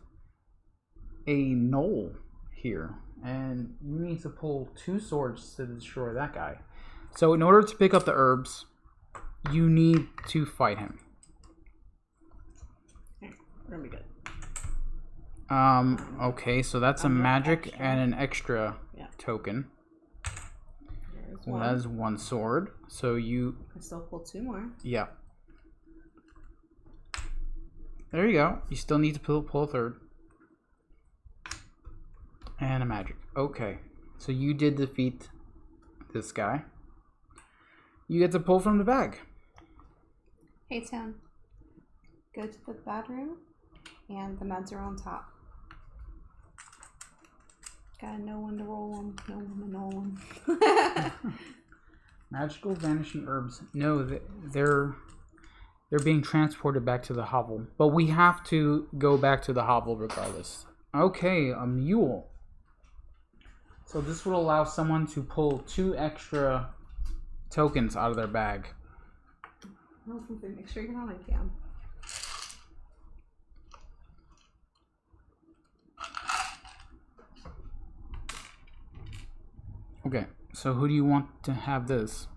a knoll here. And you need to pull 2 swords to destroy that guy. So in order to pick up the herbs, you need to fight him. We're gonna be good. Okay, so that's a magic extra. And an extra token. Well, that is 1 sword. So you... I still pull 2 more. Yeah. There you go. You still need to pull a 3rd. And a magic. Okay. So you did defeat this guy. You get to pull from the bag. Hey, Tim. Go to the bedroom, and the meds are on top. Gotta know when to roll them. Know when to know them. Magical vanishing herbs. No, they're being transported back to the hovel. But we have to go back to the hovel regardless. Okay, a mule. So this will allow someone to pull 2 extra tokens out of their bag. Make sure you're on a cam. Okay, so who do you want to have this?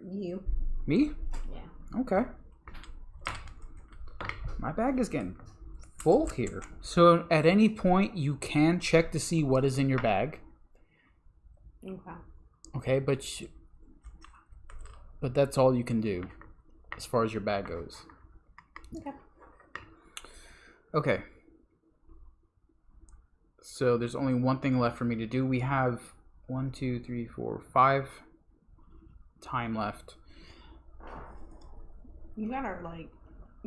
You. Me? Yeah. Okay. My bag is getting full here. So at any point, you can check to see what is in your bag. Okay. Okay, but that's all you can do as far as your bag goes. Okay. Okay. So there's only one thing left for me to do. We have 1, 2, 3, 4, 5 time left. You gotta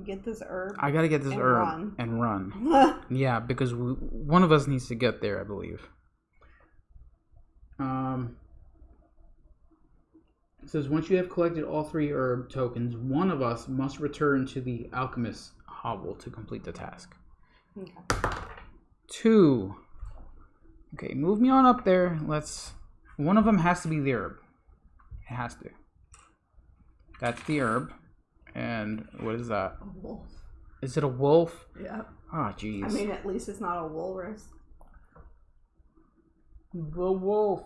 get this herb. I gotta get this herb and run. Yeah, because one of us needs to get there, I believe. It says once you have collected all 3 herb tokens, one of us must return to the Alchemist hovel to complete the task. Okay. 2. Okay, move me on up there. One of them has to be the herb. It has to. That's the herb. And what is that? A wolf. Is it a wolf? Yeah. Ah, oh, jeez. I mean, at least it's not a walrus. The wolf.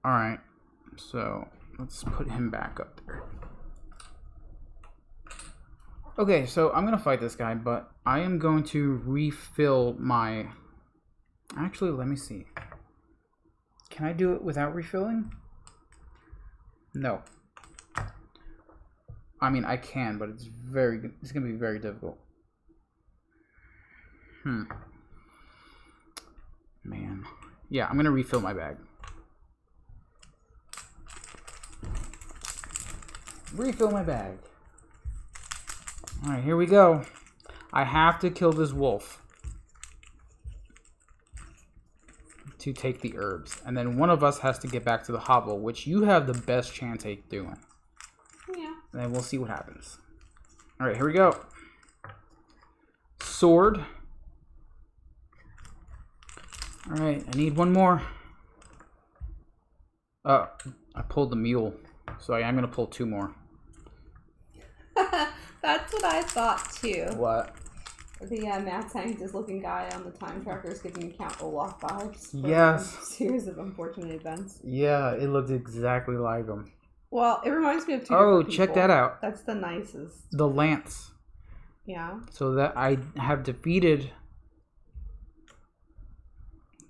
Alright. So, let's put him back up there. Okay, so I'm going to fight this guy, but I am going to refill my... Actually, let me see. Can I do it without refilling? No. I mean, I can, but it's going to be very difficult. Man. Yeah, I'm going to refill my bag. Refill my bag. Alright, here we go. I have to kill this wolf to take the herbs. And then one of us has to get back to the hovel, which you have the best chance at doing. Yeah. And then we'll see what happens. Alright, here we go. Sword. Alright, I need one more. I pulled the mule. So I am going to pull 2 more. That's what I thought too. What? The mad scientist looking guy on the time tracker is giving you Count Olaf vibes. Yes. Series of unfortunate events. Yeah, it looked exactly like him. Well, it reminds me of 2 Oh, different check people. that out. That's the nicest. The lance. Yeah. So that I have defeated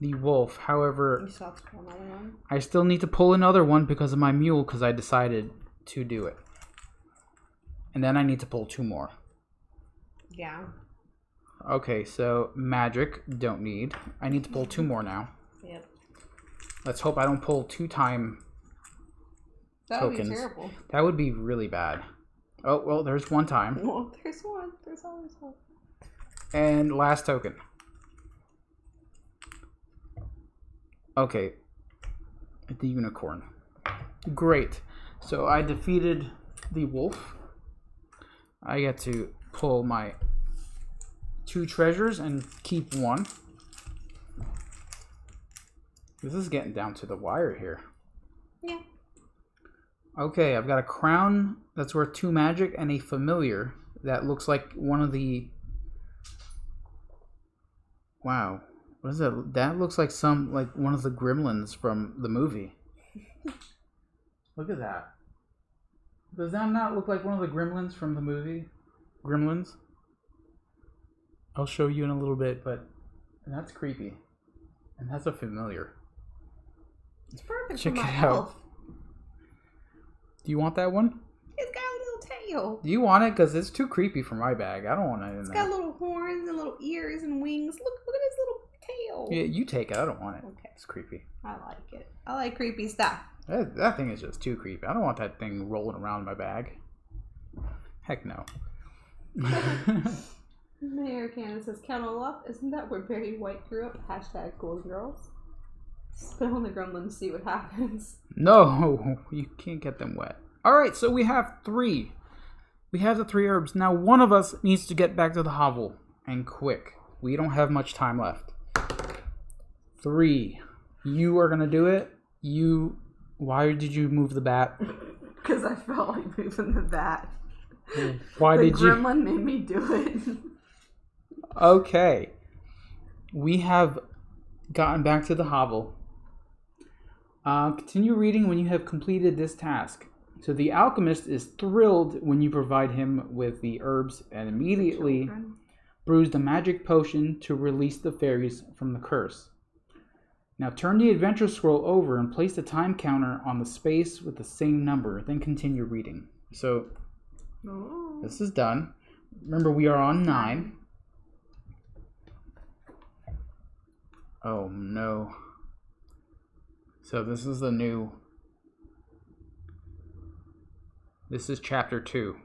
the wolf. However, You still have to pull another one. I still need to pull another one because of my mule, because I decided to do it. And then I need to pull 2 more. Yeah. Okay, so magic, don't need. I need to pull 2 more now. Yep. Let's hope I don't pull 2 time That tokens. would be terrible. That would be really bad. Oh, well, there's 1 time. Well, there's one. There's always one. And last token. Okay. The unicorn. Great. So I defeated the wolf. I get to pull my 2 treasures and keep 1. This is getting down to the wire here. Yeah. Okay, I've got a crown that's worth 2 magic and a familiar that looks like one of the... Wow. What is that? That looks like one of the gremlins from the movie. Look at that. Does that not look like one of the gremlins from the movie? Gremlins? I'll show you in a little bit, but that's creepy. And that's a familiar. It's perfect Check for my it health. out. Do you want that one? It's got a little tail. Do you want it? Because it's too creepy for my bag. I don't want it in there. It's got little horns and little ears and wings. Look at his little tail. Yeah, you take it. I don't want it. Okay. It's creepy. I like it. I like creepy stuff. That thing is just too creepy. I don't want that thing rolling around in my bag. Heck no. Mayor Cannon says, Count Olaf, isn't that where Barry White grew up? Hashtag Cool Girls. Spill on the gremlins, see what happens. No, you can't get them wet. Alright, so we have 3. We have the 3 herbs. Now, one of us needs to get back to the hovel. And quick. We don't have much time left. 3. You are going to do it. Why did you move the bat? Because I felt like moving the bat. Why did you? The gremlin made me do it. Okay. We have gotten back to the hovel. Continue reading when you have completed this task. So the alchemist is thrilled when you provide him with the herbs and immediately brews the magic potion to release the fairies from the curse. Now turn the adventure scroll over and place the time counter on the space with the same number, then continue reading. So this is done. Remember, we are on 9. Oh no. So this is the new... This is chapter 2.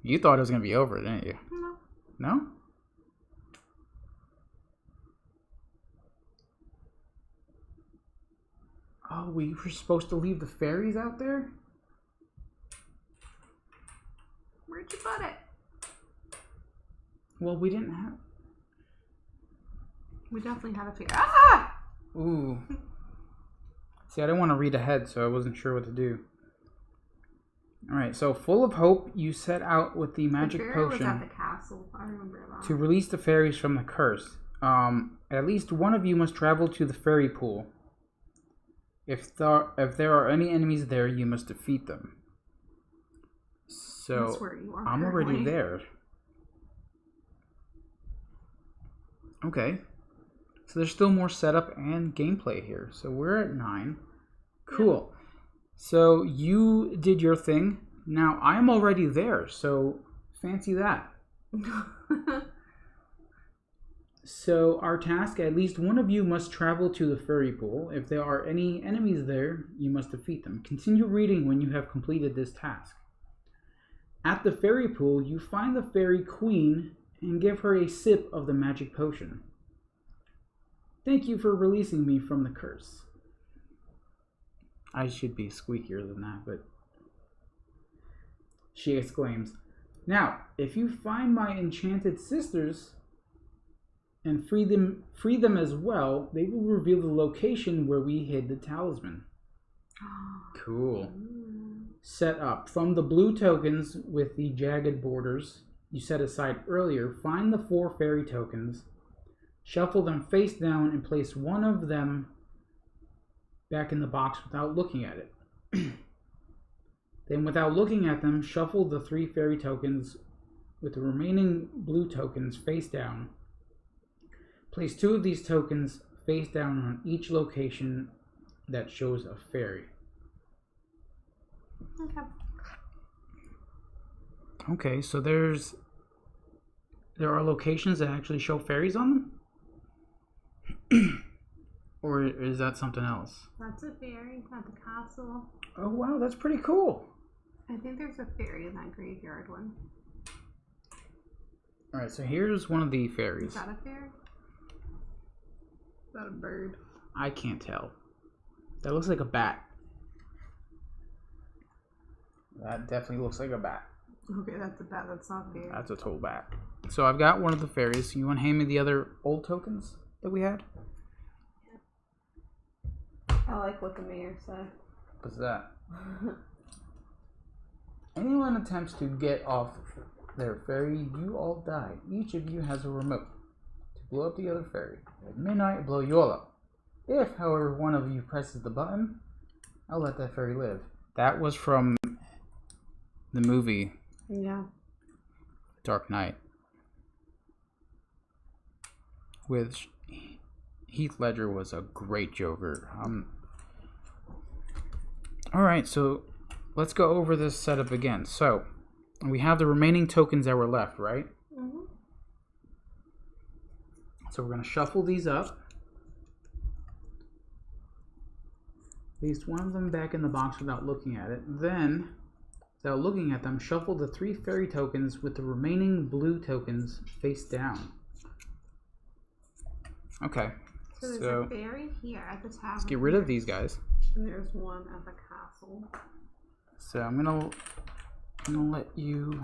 You thought it was going to be over, didn't you? No. No? Oh, we were supposed to leave the fairies out there? Where'd you put it? Well, we didn't have... We definitely had a fear. Ah! Ooh. See, I didn't want to read ahead, so I wasn't sure what to do. Alright, so full of hope, you set out with the magic potion was at the castle. I remember that. to release the fairies from the curse. At least one of you must travel to the fairy pool. If there are any enemies there, you must defeat them. So, That's where you are, I'm already there. Okay. So there's still more setup and gameplay here. So we're at 9. Cool. Yeah. So you did your thing. Now I'm already there. So fancy that. So our task, at least one of you must travel to the fairy pool. If there are any enemies there, you must defeat them. Continue reading when you have completed this task. At the fairy pool, you find the fairy queen and give her a sip of the magic potion. Thank you for releasing me from the curse. I should be squeakier than that, but... She exclaims, now, if you find my enchanted sisters and free them as well, they will reveal the location where we hid the talisman. Cool. Set up. From the blue tokens with the jagged borders you set aside earlier, find the 4 fairy tokens, shuffle them face down, and place one of them back in the box without looking at it. Then, without looking at them, shuffle the 3 fairy tokens with the remaining blue tokens face down. Place 2 of these tokens face down on each location that shows a fairy. Okay, so there are locations that actually show fairies on them? Or is that something else? That's a fairy at the castle. Oh wow, that's pretty cool. I think there's a fairy in that graveyard one. Alright, so here's one of the fairies. Is that a fairy? Is that a bird? I can't tell. That looks like a bat. That definitely looks like a bat. Okay, that's a bat. That's not fair. That's a total bat. So I've got one of the fairies. You want to hand me the other old tokens that we had? I like what the mayor said. What's that? Anyone attempts to get off their fairy, you all die. Each of you has a remote to blow up the other fairy. At midnight, blow you all up. If, however, one of you presses the button, I'll let that fairy live. That was from the movie. Yeah. Dark Knight. With Heath Ledger was a great Joker. Alright, so let's go over this setup again. So, we have the remaining tokens that were left, right? Mm-hmm. So we're going to shuffle these up. Place one of them back in the box without looking at it. Then, without looking at them, shuffle the 3 fairy tokens with the remaining blue tokens face down. Okay. So there's a fairy here at the tavern. Let's get rid of these guys. And there's one at the castle. So I'm gonna let you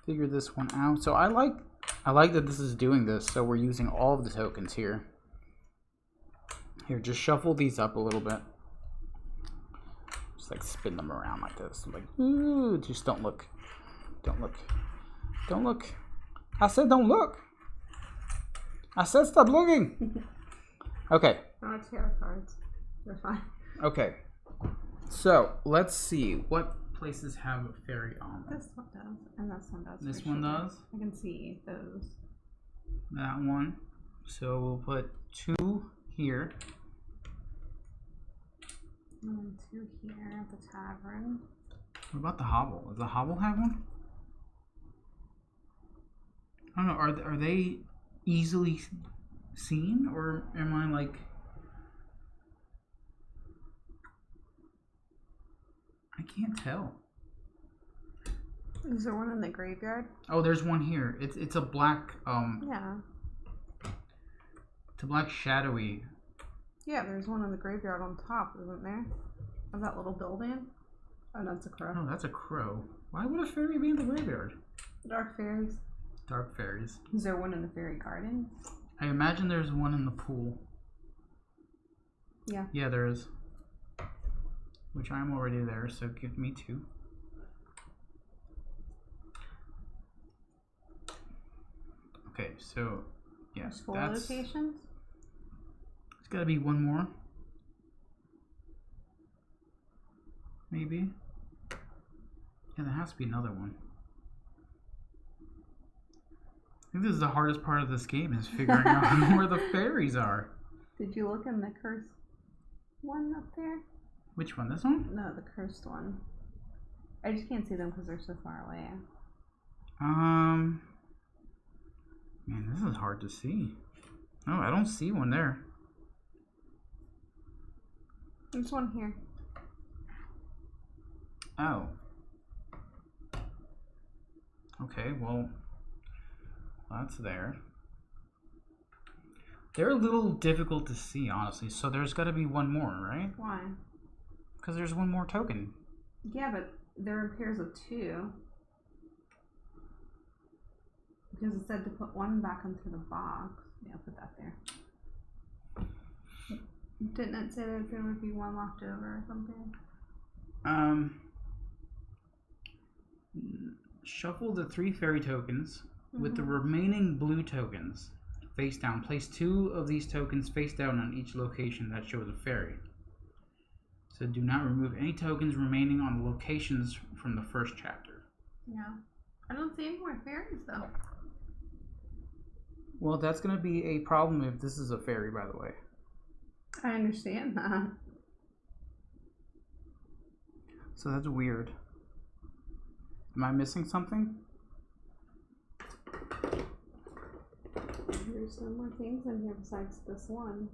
figure this one out. So I like that this is doing this. So we're using all of the tokens here. Here, just shuffle these up a little bit. Just like spin them around like this. Like, ooh, just don't look. Don't look. Don't look. I said don't look. I said stop looking. Okay. Oh, it's tarot cards. They're fine. Okay. So, let's see. What places have a fairy on them? This one does. And this one does. This one does? I can see those. That one. So, we'll put 2 here. And then 2 here at the tavern. What about the hobble? Does the hobble have one? I don't know. Are they easily seen? Or am I like... I can't tell. Is there one in the graveyard? Oh, there's one here. It's a black Yeah. It's a black shadowy. Yeah, there's one in the graveyard on top, isn't there? Of that little building. Oh, no, it's a crow. Oh, that's a crow. Why would a fairy be in the graveyard? Dark fairies. Dark fairies. Is there one in the fairy garden? I imagine there's one in the pool. Yeah. Yeah, there is. Which I'm already there, so give me 2. Okay, so yeah, There's 4 that's. locations. It's got to be one more. Maybe. Yeah, there has to be another one. I think this is the hardest part of this game, is figuring out where the fairies are. Did you look in the cursed one up there? Which one? This one? No, the cursed one. I just can't see them because they're so far away. Man, this is hard to see. No, I don't see one there. There's one here. Oh. Okay, well, that's there. They're a little difficult to see, honestly, so there's got to be one more, right? Why? Because there's one more token. Yeah, but they're in pairs of 2. Because it said to put one back into the box. Yeah, I'll put that there. Didn't it say that there would be one left over or something? Shuffle the 3 fairy tokens with the remaining blue tokens face down. Place 2 of these tokens face down on each location that shows a fairy. So do not remove any tokens remaining on the locations from the first chapter. Yeah. I don't see any more fairies though. Well, that's going to be a problem if this is a fairy, by the way. I understand that. So that's weird. Am I missing something? There's some more things in here besides this one.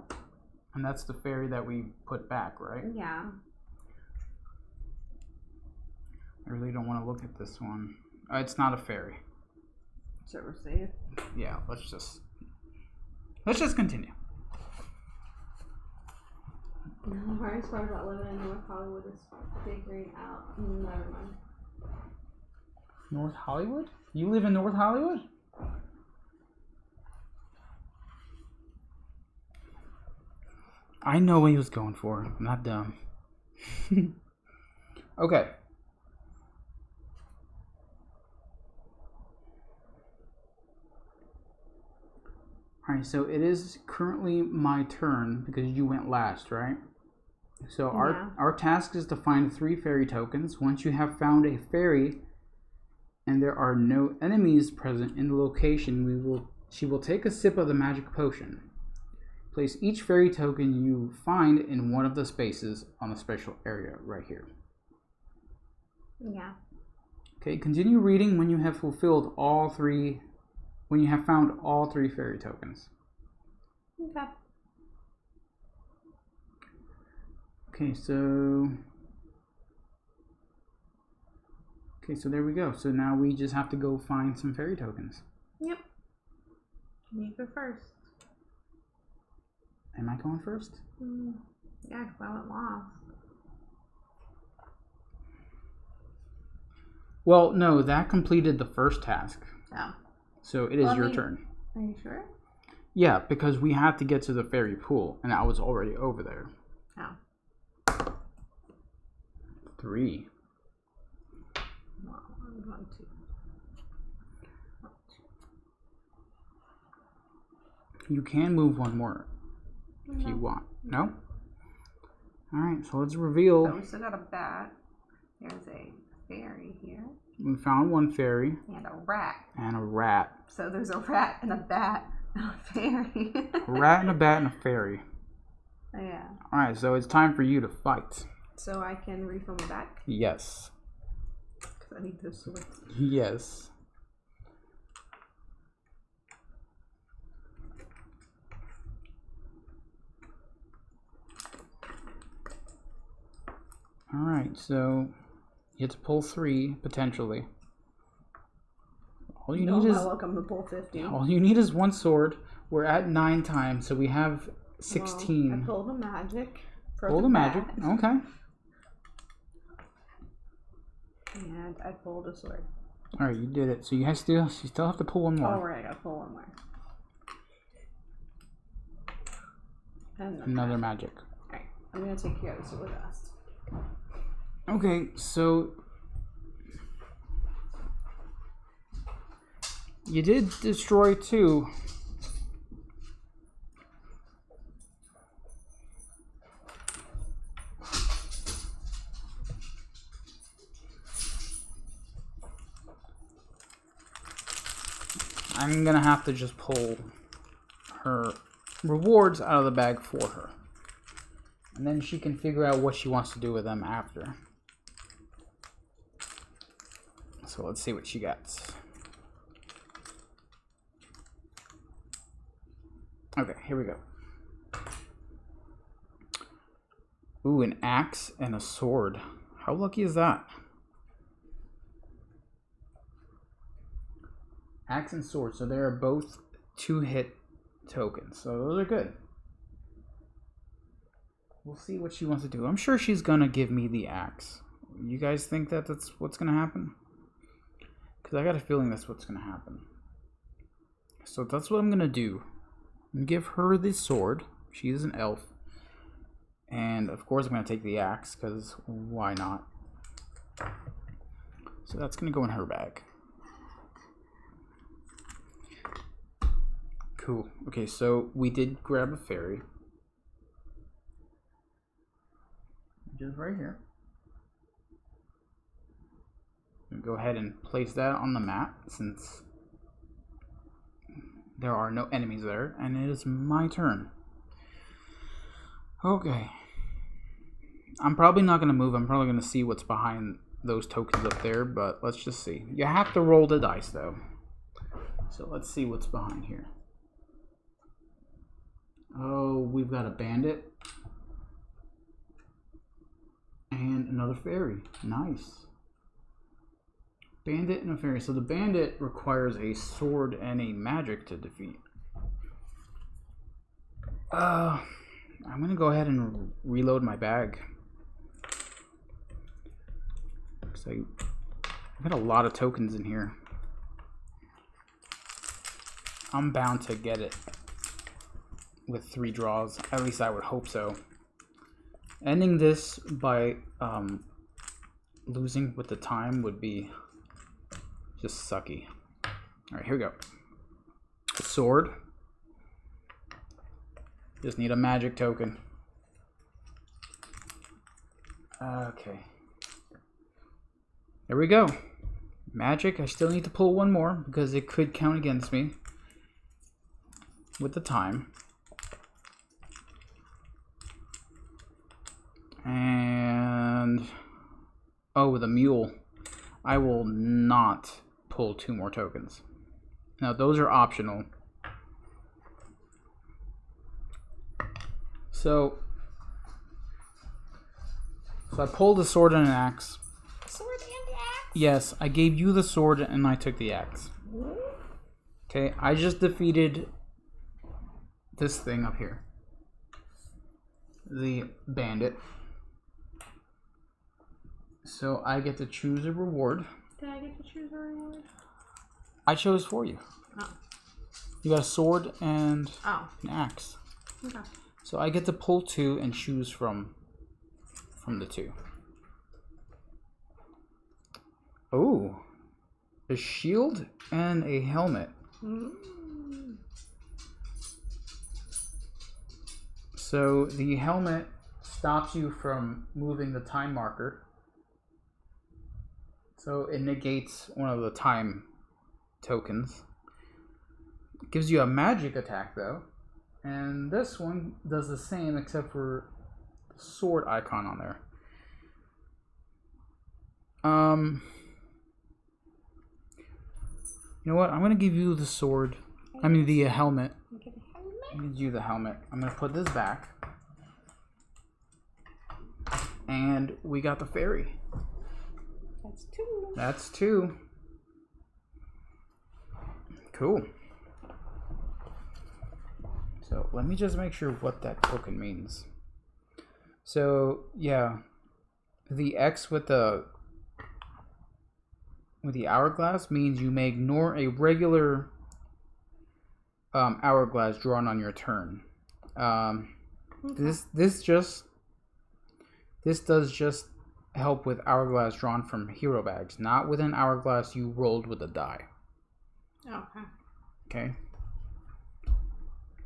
And that's the fairy that we put back, right? Yeah. I really don't want to look at this one. It's not a fairy. So we're safe. Yeah, let's just continue. The hardest part about living in North Hollywood is figuring out. Never mind. North Hollywood? You live in North Hollywood? I know what he was going for. I'm not dumb. Okay. Alright, so it is currently my turn because you went last, right? So our task is to find 3 fairy tokens. Once you have found a fairy and there are no enemies present in the location, she will take a sip of the magic potion. Place each fairy token you find in one of the spaces on the special area right here. Yeah. Okay, continue reading when you have fulfilled all 3, when you have found all 3 fairy tokens. Okay. Okay, so there we go. So now we just have to go find some fairy tokens. Yep. You go first. Am I going first? Yeah, because I went lost. Well, no, that completed the first task. Oh. So it is your turn. Are you sure? Yeah, because we had to get to the fairy pool, and I was already over there. Oh. 3. Well, I'm going to. You can move one more if you want. No? Alright, so let's reveal. So we still got a bat. There's a fairy here. We found one fairy. And a rat. And a rat. So there's a rat and a bat and a fairy. A rat and a bat and a fairy. Yeah. Alright, so it's time for you to fight. So I can refill my back? Yes. Because I need those swords. Yes. Alright, so you have to pull 3 potentially. All you need is welcome to pull 50. All you need is 1 sword. We're at 9 times, so we have 16. Well, I pulled a magic. Pull the magic. Okay. And I pulled a sword. Alright, you did it. So you still have to pull 1 more. Oh right, I gotta pull 1 more. And another magic. Alright, I'm gonna take care of this really fast. Okay, so you did destroy 2. I'm gonna have to just pull her rewards out of the bag for her. And then she can figure out what she wants to do with them after. So let's see what she got. Okay, here we go. Ooh, an axe and a sword. How lucky is that? Axe and sword, so they are both 2-hit tokens. So those are good. We'll see what she wants to do. I'm sure she's gonna give me the axe. You guys think that that's what's gonna happen? Because I got a feeling that's what's gonna happen. So that's what I'm gonna do. I'm gonna give her the sword. She is an elf. And of course I'm gonna take the axe, because why not? So that's gonna go in her bag. Cool. Okay, so we did grab a fairy. Just right here. Go ahead and place that on the map since there are no enemies there, and it is my turn. Okay. I'm probably not going to move. I'm probably going to see what's behind those tokens up there, but let's just see. You have to roll the dice though. So let's see what's behind here. Oh, we've got a bandit. And another fairy. Nice. Bandit and a fairy. So the bandit requires a sword and a magic to defeat. I'm going to go ahead and reload my bag. So I've got a lot of tokens in here. I'm bound to get it with 3 draws. At least I would hope so. Ending this by losing with the time would be just sucky. Alright, here we go. The sword. Just need a magic token. Okay. There we go. Magic. I still need to pull one more because it could count against me with the time. And oh, with a mule. I will not pull 2 more tokens. Now those are optional. So I pulled a sword and an axe. Sword and axe? Yes, I gave you the sword and I took the axe. Okay, I just defeated this thing up here. The bandit. So I get to choose a reward. Did I get to choose a reward? I chose for you. Oh. You got a sword and an axe. Okay. So I get to pull 2 and choose from the 2. Oh, a shield and a helmet. Mm. So the helmet stops you from moving the time marker. So it negates one of the time tokens. It gives you a magic attack though. And this one does the same except for the sword icon on there. You know what? I'm going to give you the sword. I mean the helmet. I'm going to give you the helmet. I'm going to put this back. And we got the fairy. That's 2. That's 2. Cool. So let me just make sure what that token means. So yeah, the X with the hourglass means you may ignore a regular hourglass drawn on your turn. Okay. This does just help with hourglass drawn from hero bags, not with an hourglass you rolled with a die. Okay. Okay.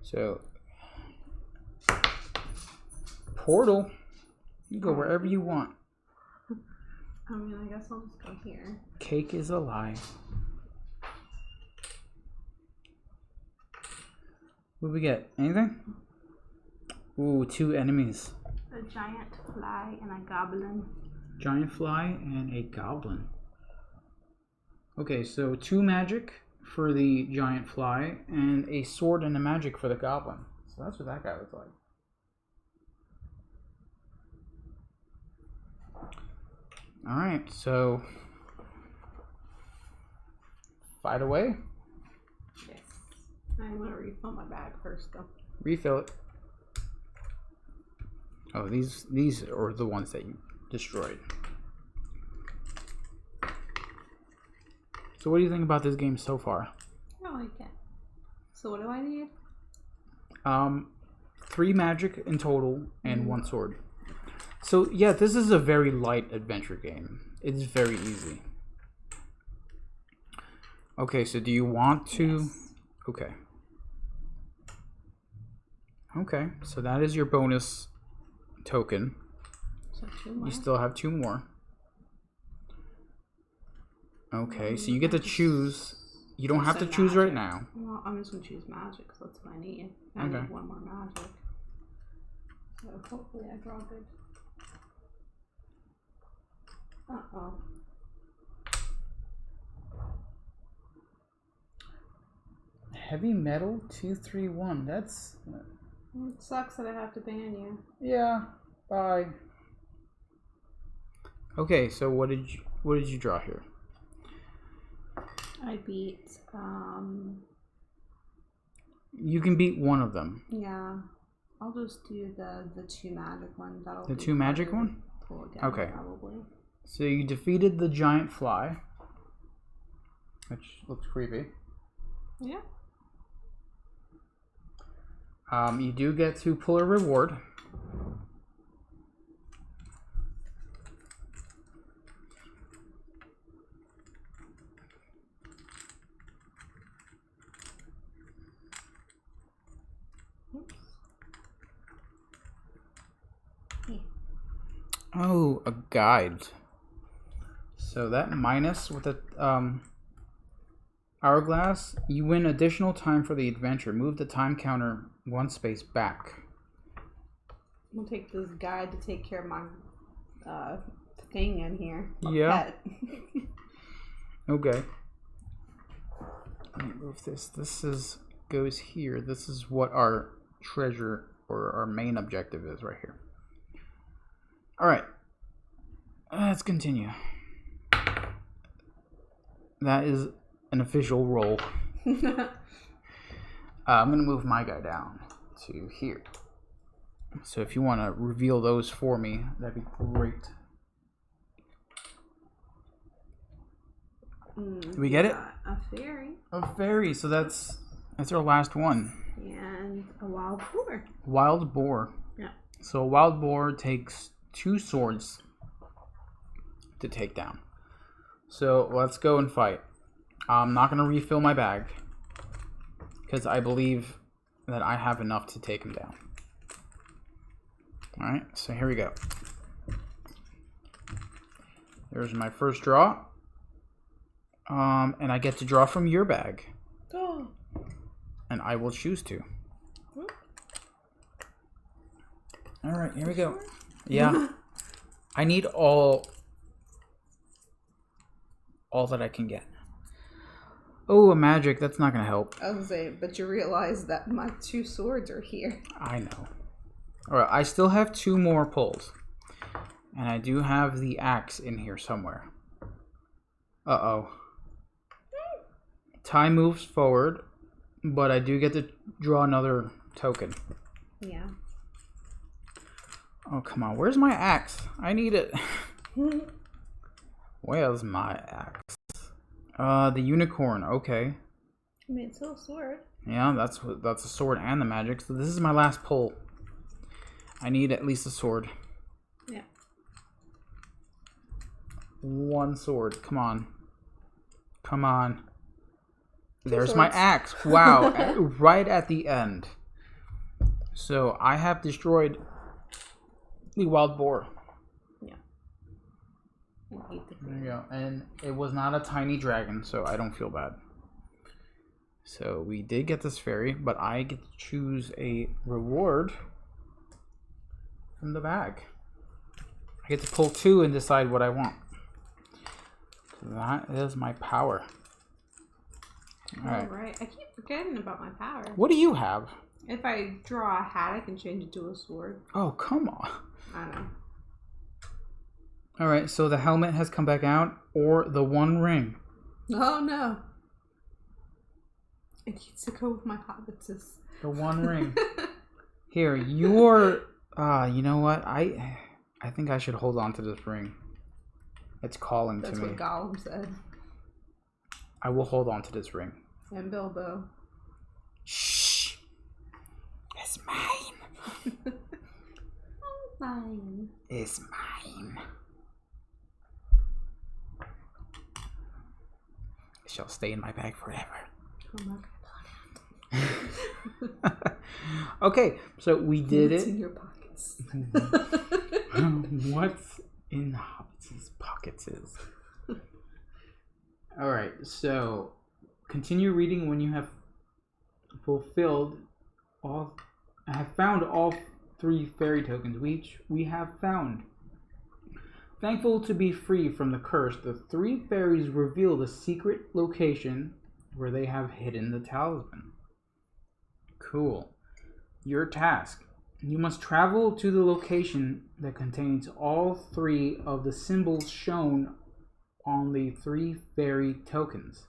So portal, you go wherever you want. I mean, I guess I'll just go here. Cake is a lie. What do we get? Anything? Ooh, 2 enemies. A giant fly and a goblin. Giant fly and a goblin. Okay, so 2 magic for the giant fly and a sword and a magic for the goblin. So that's what that guy looks like. Alright, so fight away. Yes. I'm gonna refill my bag first though. Refill it. Oh, these are the ones that you destroyed. So what do you think about this game so far? I like it. So what do I need? 3 magic in total and 1 sword. So yeah, this is a very light adventure game. It's very easy. Okay, so do you want to... Yes. Okay. Okay, so that is your bonus token. So 2 more. You still have 2 more. Okay, so you get to choose. You don't have to choose right now. Well, I'm just gonna choose magic because that's what I need. I Okay. need 1 more magic. So hopefully I draw good. Uh-oh. Heavy metal 231. That's... It sucks that I have to ban you. Yeah. Bye. Okay, so what did you draw here? I beat You can beat one of them. yeah. I'll just do the 2 magic one. That'll The be 2 magic harder one? to pull again, Okay. probably. So you defeated the giant fly. which looks creepy. Yeah. You do get to pull a reward. Oh, a guide. So that minus with the hourglass, you win additional time for the adventure. Move the time counter 1 space back. We'll take this guide to take care of my thing in here. Yeah. Pet. Okay. Let me move this. This goes here. This is what our treasure or our main objective is right here. All right. Let's continue. That is an official roll. I'm going to move my guy down to here. So if you want to reveal those for me, that'd be great. Do we get it? A fairy. A fairy. So that's our last one. And a wild boar. Wild boar. Yeah. So a wild boar takes 2 swords to take down. So let's go and fight. I'm not going to refill my bag because I believe that I have enough to take him down. Alright, so here we go. There's my first draw. And I get to draw from your bag. Oh. And I will choose to. Alright, here we go. Yeah. I need all that I can get. Oh, a magic. That's not going to help. I was gonna say, but you realize that my 2 swords are here. I know. Alright, I still have 2 more pulls. And I do have the axe in here somewhere. Uh-oh. Time moves forward, but I do get to draw another token. Yeah. Oh, come on. Where's my axe? I need it. Where's my axe? The unicorn. Okay. I mean, it's still a sword. Yeah, that's a sword and the magic. So this is my last pull. I need at least a sword. Yeah. 1 sword. Come on. Come on. 2 There's swords. my axe. Wow. Right at the end. So I have destroyed the wild boar. Yeah. There you go. And it was not a tiny dragon, so I don't feel bad. So we did get this fairy, but I get to choose a reward from the bag. I get to pull 2 and decide what I want. That is my power. All right. I keep forgetting about my power. What do you have? If I draw a hat, I can change it to a sword. Oh, come on. I know. All right, so the helmet has come back out, or the 1 ring. Oh, no. It needs to go with my hobbitses. The 1 ring. Here, you're... you know what? I think I should hold on to this ring. It's calling to me. That's what Gollum said. I will hold on to this ring. And Bilbo. Shh! It's mine! Fine. It's mine. It shall stay in my bag forever. Oh my God. Okay, so we did What's it. in your pockets? What's in the hobbits' pockets is. Alright, so continue reading when you have fulfilled all. I have found all 3 fairy tokens we have found. Thankful to be free from the curse, the 3 fairies reveal the secret location where they have hidden the talisman. Cool. Your task. You must travel to the location that contains all 3 of the symbols shown on the 3 fairy tokens.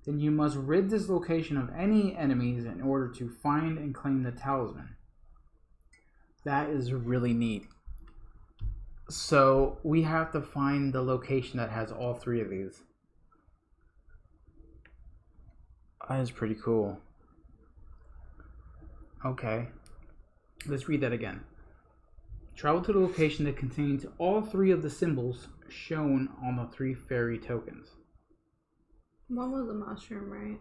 Then you must rid this location of any enemies in order to find and claim the talisman. That is really neat. So we have to find the location that has all 3 of these. That is pretty cool. Okay. Let's read that again. Travel to the location that contains all 3 of the symbols shown on the 3 fairy tokens. One was a mushroom, right?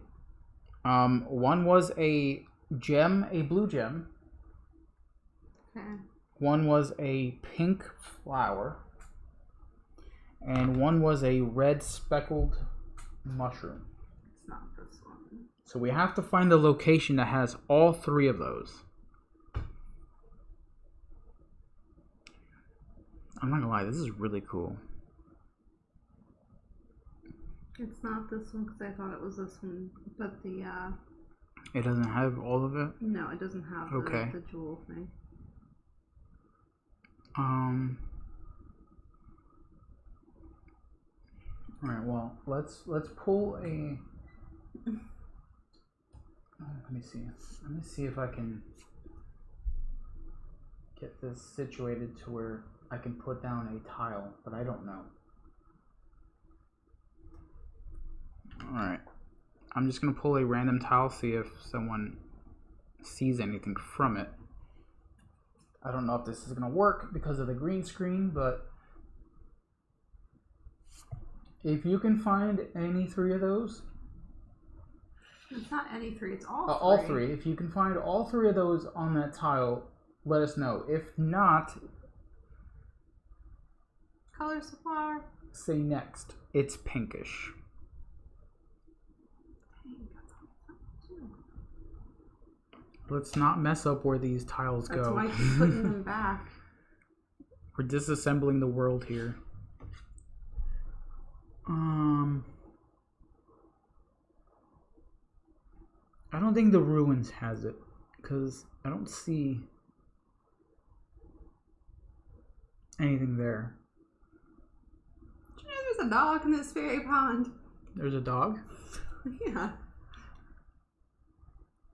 One was a gem, a blue gem. Okay. One was a pink flower. And one was a red speckled mushroom. It's not this one. So we have to find the location that has all 3 of those. I'm not gonna lie, this is really cool. It's not this one because I thought it was this one, but It doesn't have all of it? No, it doesn't have the jewel thing. Alright, well, let's pull a... let me see. Let me see if I can get this situated to where I can put down a tile, but I don't know. Alright. I'm just going to pull a random tile, see if someone sees anything from it. I don't know if this is going to work because of the green screen, but if you can find any 3 of those... It's not any 3, it's all 3. All 3. If you can find all 3 of those on that tile, let us know. If not... Colors the flower. Say next. It's pinkish. Let's not mess up where these tiles go. That's why I'm putting them back. We're disassembling the world here. I don't think the ruins has it, because I don't see anything there. Do you know there's a dog in this fairy pond? There's a dog? Yeah.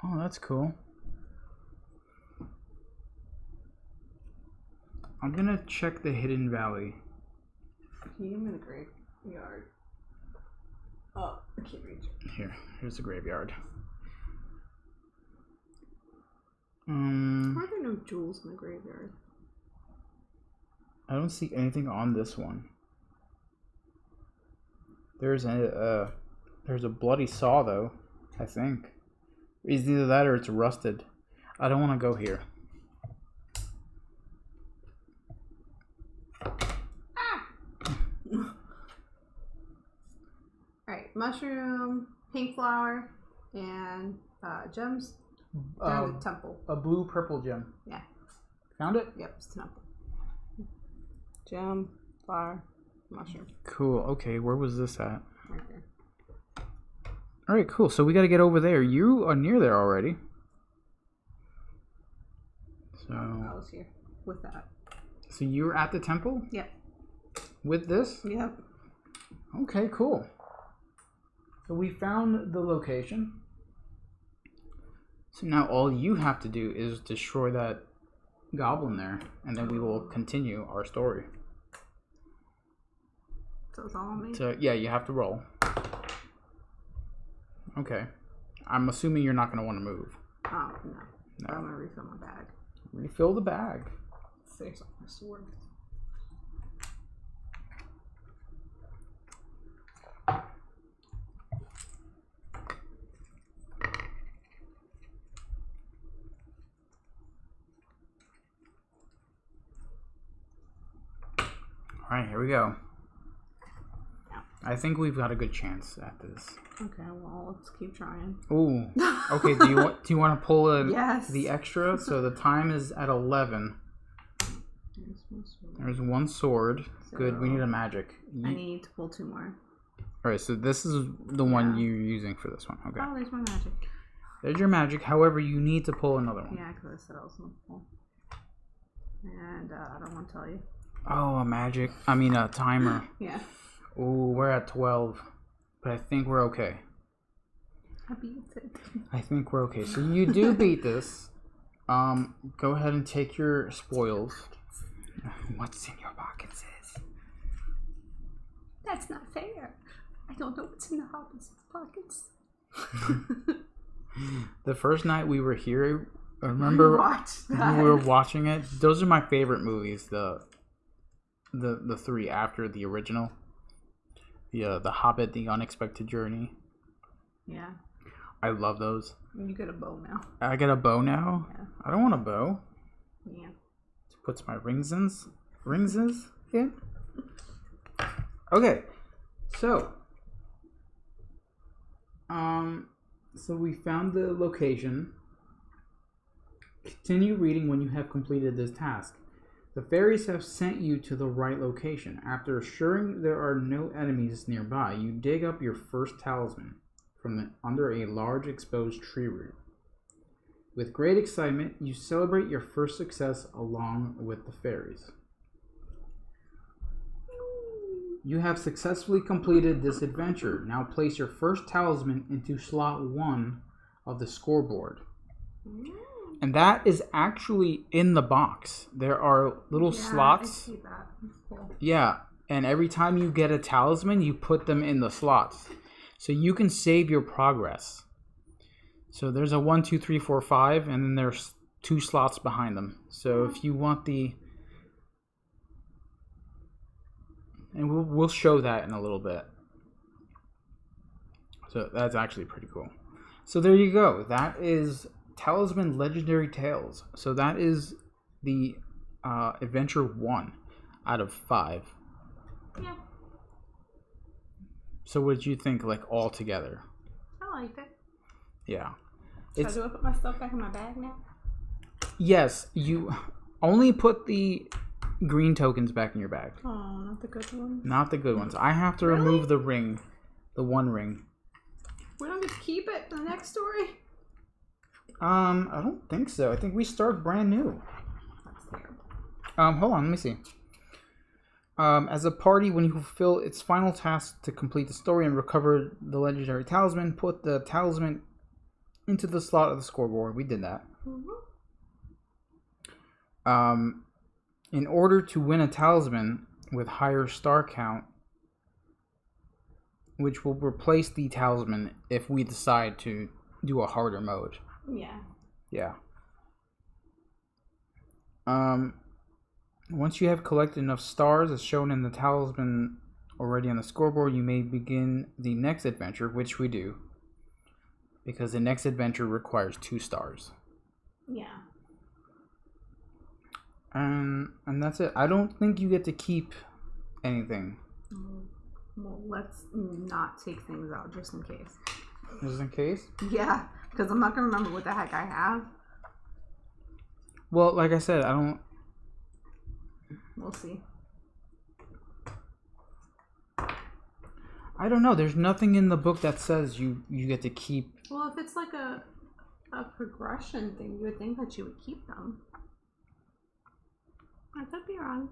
Oh, that's cool. I'm gonna check the hidden valley. Can you give me the graveyard? Oh, I can't reach it. Here's the graveyard. Why are there no jewels in the graveyard? I don't see anything on this one. There's a bloody saw though, I think. It's either that or it's rusted. I don't want to go here. Alright, mushroom, pink flower, and gems. Down the temple. A blue purple gem. Yeah. Found it? Yep, it's the temple. Gem, flower, mushroom. Cool. Okay, where was this at? Right there. Alright, cool. So we gotta get over there. You are near there already. So I was here with that. So you were at the temple? Yep. With this? Yep. Okay, cool. So we found the location. So now all you have to do is destroy that goblin there, and then we will continue our story. So it's all on me? So yeah, you have to roll. Okay. I'm assuming you're not going to want to move. Oh, no. I'm going to refill my bag. Refill the bag. There's my sword. Alright, here we go. Yeah. I think we've got a good chance at this. Okay, well, let's keep trying. Ooh. Okay, do you want to pull yes. the extra? So the time is at 11. There's one sword. So good, we need a magic. I need to pull 2 more. Alright, so this is the one you're using for this one. Okay. Oh, there's my magic. There's your magic. However, you need to pull another one. Yeah, because I said I was going to pull. And I don't want to tell you. Oh, a timer. Yeah. Ooh, we're at 12. But I think we're okay. I beat it. I think we're okay. So you do beat this. Go ahead and take your spoils. What's in your pockets is. That's not fair. I don't know what's in the hobbit's pockets. The first night we were here, I remember we were watching it. Those are my favorite movies. The three after the original. The Hobbit, The Unexpected Journey. Yeah. I love those. You get a bow now. I get a bow now? Yeah. I don't want a bow. Yeah. Puts my rings in. Okay. So we found the location. Continue reading when you have completed this task. The fairies have sent you to the right location. After assuring there are no enemies nearby, you dig up your first talisman from under a large exposed tree root. With great excitement, you celebrate your first success along with the fairies. You have successfully completed this adventure. Now place your first talisman into slot 1 of the scoreboard. And that is actually in the box. There are little slots. I see that. That's cool. Yeah, and every time you get a talisman, you put them in the slots. So you can save your progress. So there's a 1, 2, 3, 4, 5, and then there's 2 slots behind them. So if you want the... And we'll show that in a little bit. So that's actually pretty cool. So there you go. That is Talisman Legendary Tales. So that is the Adventure 1 out of 5. Yeah. So what did you think, like, all together? I liked it. Yeah. So do I put my stuff back in my bag now? Yes, you only put the green tokens back in your bag. Oh, not the good ones? Not the good ones. I have to remove the ring. The one ring. We don't get to keep it for the next story? I don't think so. I think we start brand new. That's terrible. Hold on, let me see. As a party, when you fulfill its final task to complete the story and recover the legendary talisman, put the talisman into the slot of the scoreboard. We did that. Mm-hmm. In order to win a talisman with higher star count, which will replace the talisman if we decide to do a harder mode. Yeah. Yeah. Once you have collected enough stars as shown in the talisman already on the scoreboard, you may begin the next adventure, which we do. Because the next adventure requires 2 stars. Yeah. And that's it. I don't think you get to keep anything. Well, let's not take things out just in case. Just in case? Yeah, because I'm not going to remember what the heck I have. Well, like I said, I don't... We'll see. I don't know. There's nothing in the book that says you get to keep... Well, if it's like a progression thing, you would think that you would keep them. I could be wrong.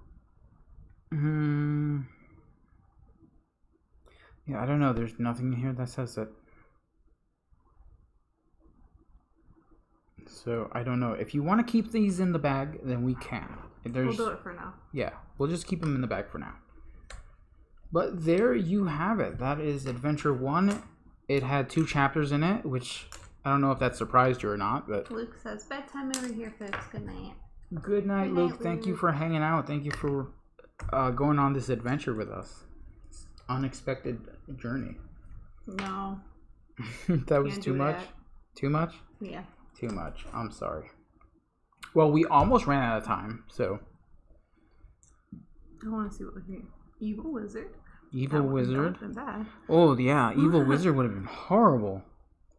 Yeah, I don't know. There's nothing in here that says that. So, I don't know. If you want to keep these in the bag, then we can. We'll do it for now. Yeah, we'll just keep them in the bag for now. But there you have it. That is Adventure 1. It had 2 chapters in it, which I don't know if that surprised you or not. But Luke says, bedtime over here, folks. Good night. Good night, Luke. Thank you for hanging out. Thank you for going on this adventure with us. Unexpected journey. No. That was too much? That. Too much? Yeah. Too much. I'm sorry. Well, we almost ran out of time, so. I want to see what we're here. Evil Wizard. Evil Wizard? That would have been bad. Oh, yeah. Evil Wizard would have been horrible.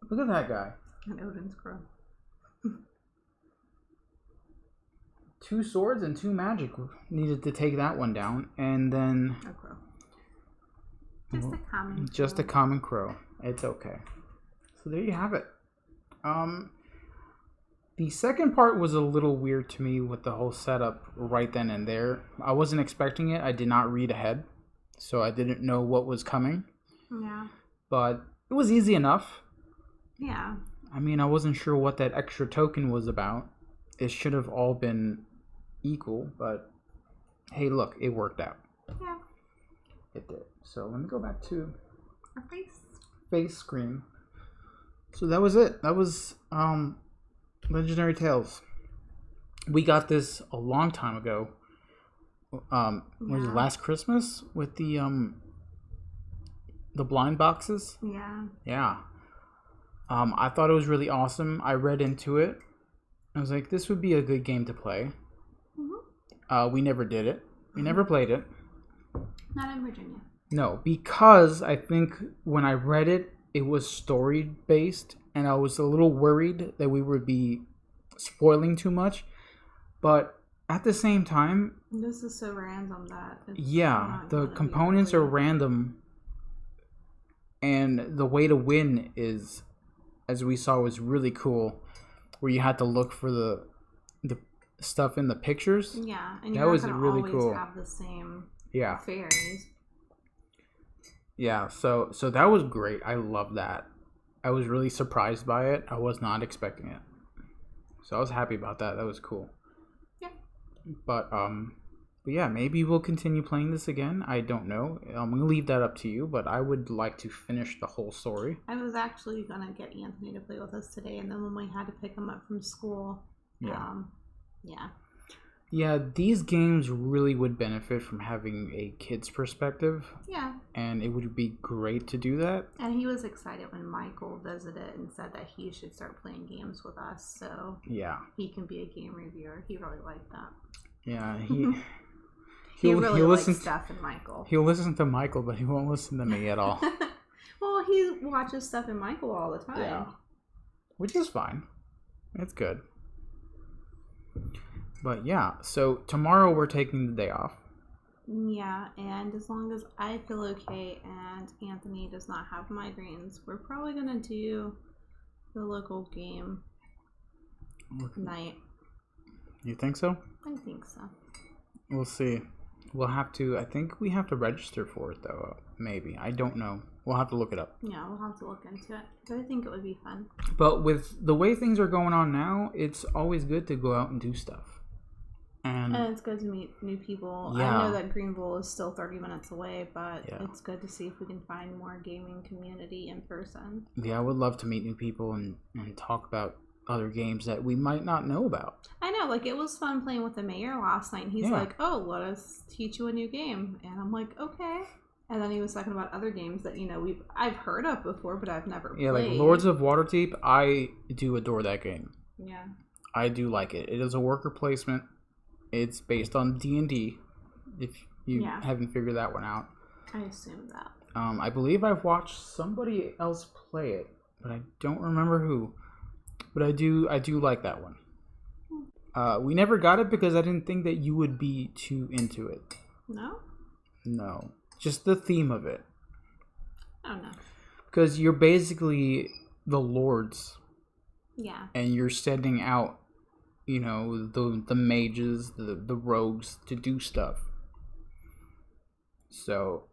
Look at that guy. And Odin's Crow. 2 swords and 2 magic needed to take that one down, and then A crow. Just a common crow. Just a common crow. It's okay. So there you have it. The second part was a little weird to me with the whole setup right then and there. I wasn't expecting it. I did not read ahead, so I didn't know what was coming. Yeah. But it was easy enough. Yeah. I mean, I wasn't sure what that extra token was about. It should have all been equal, but hey, look, it worked out. Yeah. It did. So let me go back to Our face. face screen. So that was it. That was Legendary Tales. We got this a long time ago. Was it last Christmas with the blind boxes? Yeah. Yeah. I thought it was really awesome. I read into it. I was like, this would be a good game to play. Mm-hmm. We never did it. We never played it. Not in Virginia. No, because I think when I read it, it was story-based, and I was a little worried that we would be spoiling too much. But at the same time... This is so random that... the components are random, and the way to win is, as we saw, was really cool, where you had to look for the stuff in the pictures. Yeah, and that was really cool. Have the same fairies. Yeah, so that was great. I love that. I was really surprised by it. I was not expecting it. So I was happy about that. That was cool. Yeah. But yeah, maybe we'll continue playing this again. I don't know. I'm going to leave that up to you, but I would like to finish the whole story. I was actually going to get Anthony to play with us today, and then when we had to pick him up from school, Yeah, these games really would benefit from having a kid's perspective. Yeah. And it would be great to do that. And he was excited when Michael visited and said that he should start playing games with us, so he can be a game reviewer. He really liked that. Yeah, he really likes Steph and Michael. He'll listen to Michael, but he won't listen to me at all. Well, he watches Steph and Michael all the time. Yeah. Which is fine. It's good. But yeah, so tomorrow we're taking the day off. Yeah, and as long as I feel okay and Anthony does not have migraines, we're probably going to do the local game night. You think so? I think so. We'll see. We'll have to, I think we have to register for it though. Maybe. I don't know. We'll have to look it up. Yeah, we'll have to look into it. But I think it would be fun. But with the way things are going on now, it's always good to go out and do stuff. And it's good to meet new people. Yeah. I know that Greenville is still 30 minutes away, but it's good to see if we can find more gaming community in person. Yeah, I would love to meet new people and talk about other games that we might not know about. I know, like it was fun playing with the mayor last night. He's like, "Oh, let us teach you a new game," and I'm like, "Okay." And then he was talking about other games that I've heard of before, but I've never played. Yeah, like Lords of Waterdeep. I do adore that game. Yeah, I do like it. It is a worker placement. It's based on D&D. If you haven't figured that one out, I assume that. I believe I've watched somebody else play it, but I don't remember who. But I do like that one. We never got it because I didn't think that you would be too into it. No? No. Just the theme of it. Oh, no. Because you're basically the lords. Yeah. And you're sending out, the mages, the rogues to do stuff. So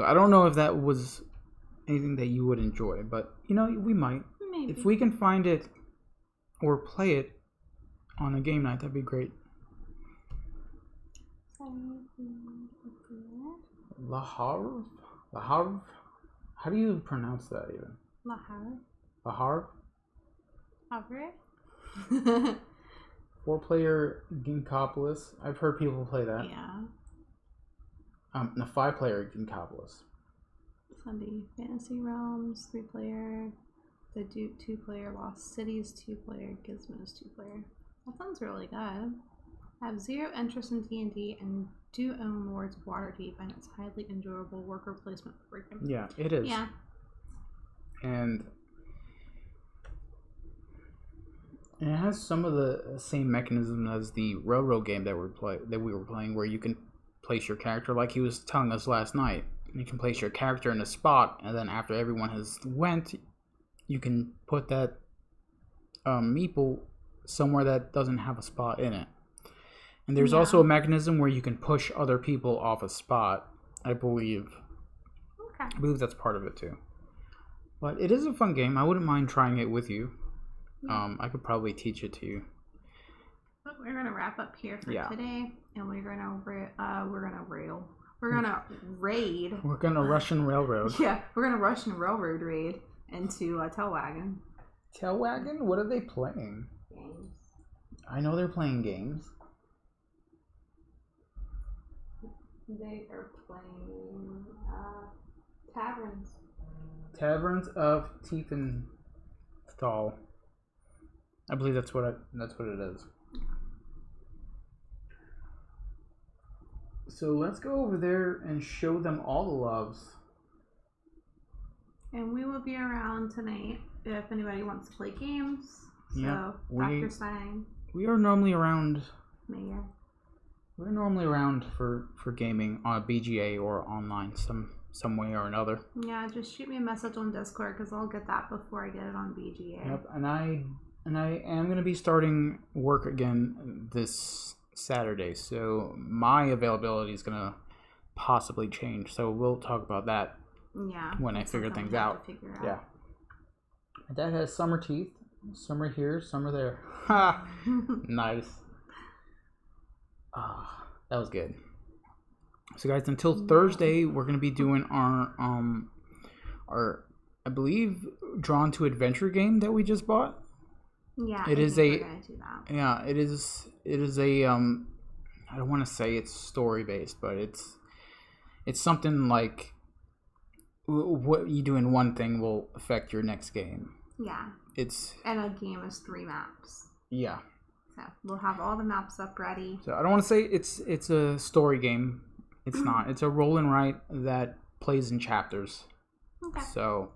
I don't know if that was anything that you would enjoy, but, we might. Maybe. If we can find it or play it on a game night, that'd be great. La Havre? La Havre? How do you pronounce that even? La Havre. La Havre? Havre? 4-player Ginkopolis. I've heard people play that. Yeah. A 5-player Ginkopolis. Sunday Fantasy Realms, 3-player. The Duke, 2-player. Lost Cities, 2-player. Gizmos, 2-player. That sounds really good. I have zero interest in D&D and do own Lords of Waterdeep, and it's highly enjoyable worker placement program. Yeah, it is. Yeah. And it has some of the same mechanism as the railroad game that we were playing, where you can place your character, like he was telling us last night. You can place your character in a spot, and then after everyone has went, you can put that meeple somewhere that doesn't have a spot in it. And there's also a mechanism where you can push other people off a spot, I believe. Okay. I believe that's part of it too. But it is a fun game. I wouldn't mind trying it with you. I could probably teach it to you. But we're gonna wrap up here for today, and we're gonna raid. We're gonna Russian Railroad. Yeah, we're gonna Russian Railroad raid, into Tailwagon. Tailwagon? What are they playing? Games. I know they're playing games. They are playing Taverns. Taverns of Tiefenthal. I believe that's what it is. So let's go over there and show them all the loves. And we will be around tonight if anybody wants to play games. Yeah, So, Dr. Sang. We are normally around. Maya. We're normally around for gaming on a BGA or online some way or another. Yeah, just shoot me a message on Discord because I'll get that before I get it on BGA. Yep, and I am going to be starting work again this Saturday, so my availability is going to possibly change. So we'll talk about that. Yeah. When I figure things out. Yeah. My dad has summer teeth. Some are here, some are there. Ha! Nice. Ah, that was good. So guys, until Thursday, we're gonna be doing our I believe Drawn to Adventure game that we just bought. Yeah, we're gonna do that. Yeah, it is a I don't want to say it's story based, but it's something like what you do in one thing will affect your next game. Yeah. And a game is 3 maps. Yeah. So we'll have all the maps up ready. So I don't want to say it's a story game. It's not. It's a roll and write that plays in chapters. Okay. So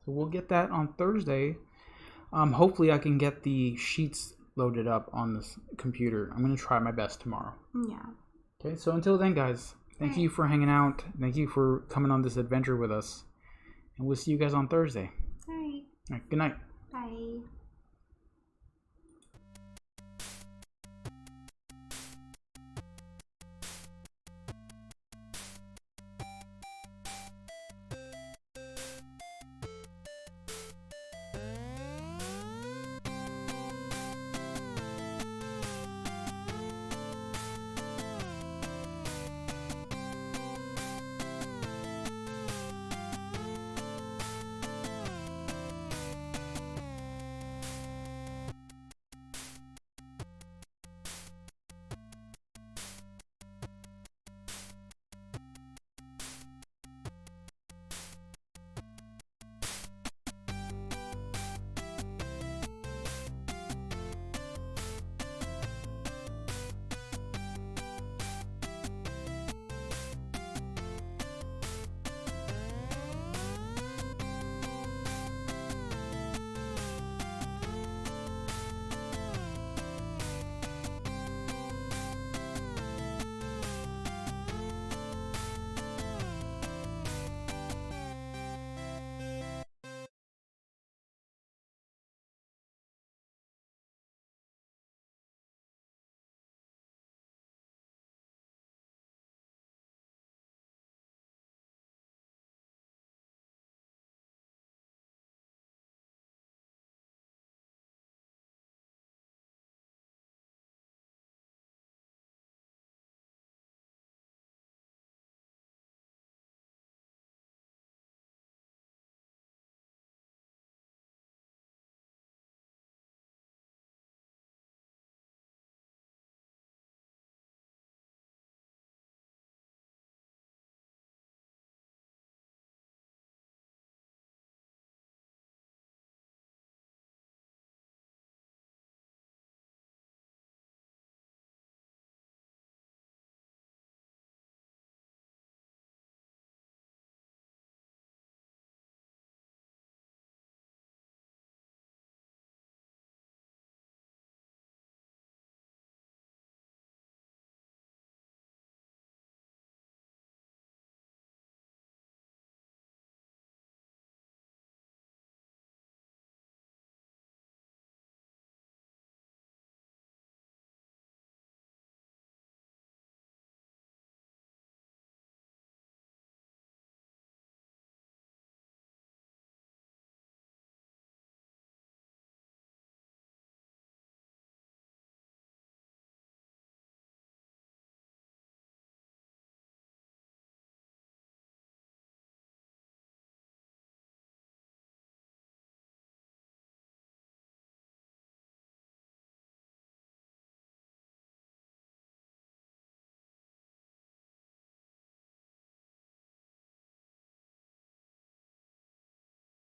we'll get that on Thursday. Hopefully I can get the sheets loaded up on this computer. I'm going to try my best tomorrow. Yeah. Okay, so until then, guys, thank you for hanging out. Thank you for coming on this adventure with us. And we'll see you guys on Thursday. All right. All right, good night. Bye.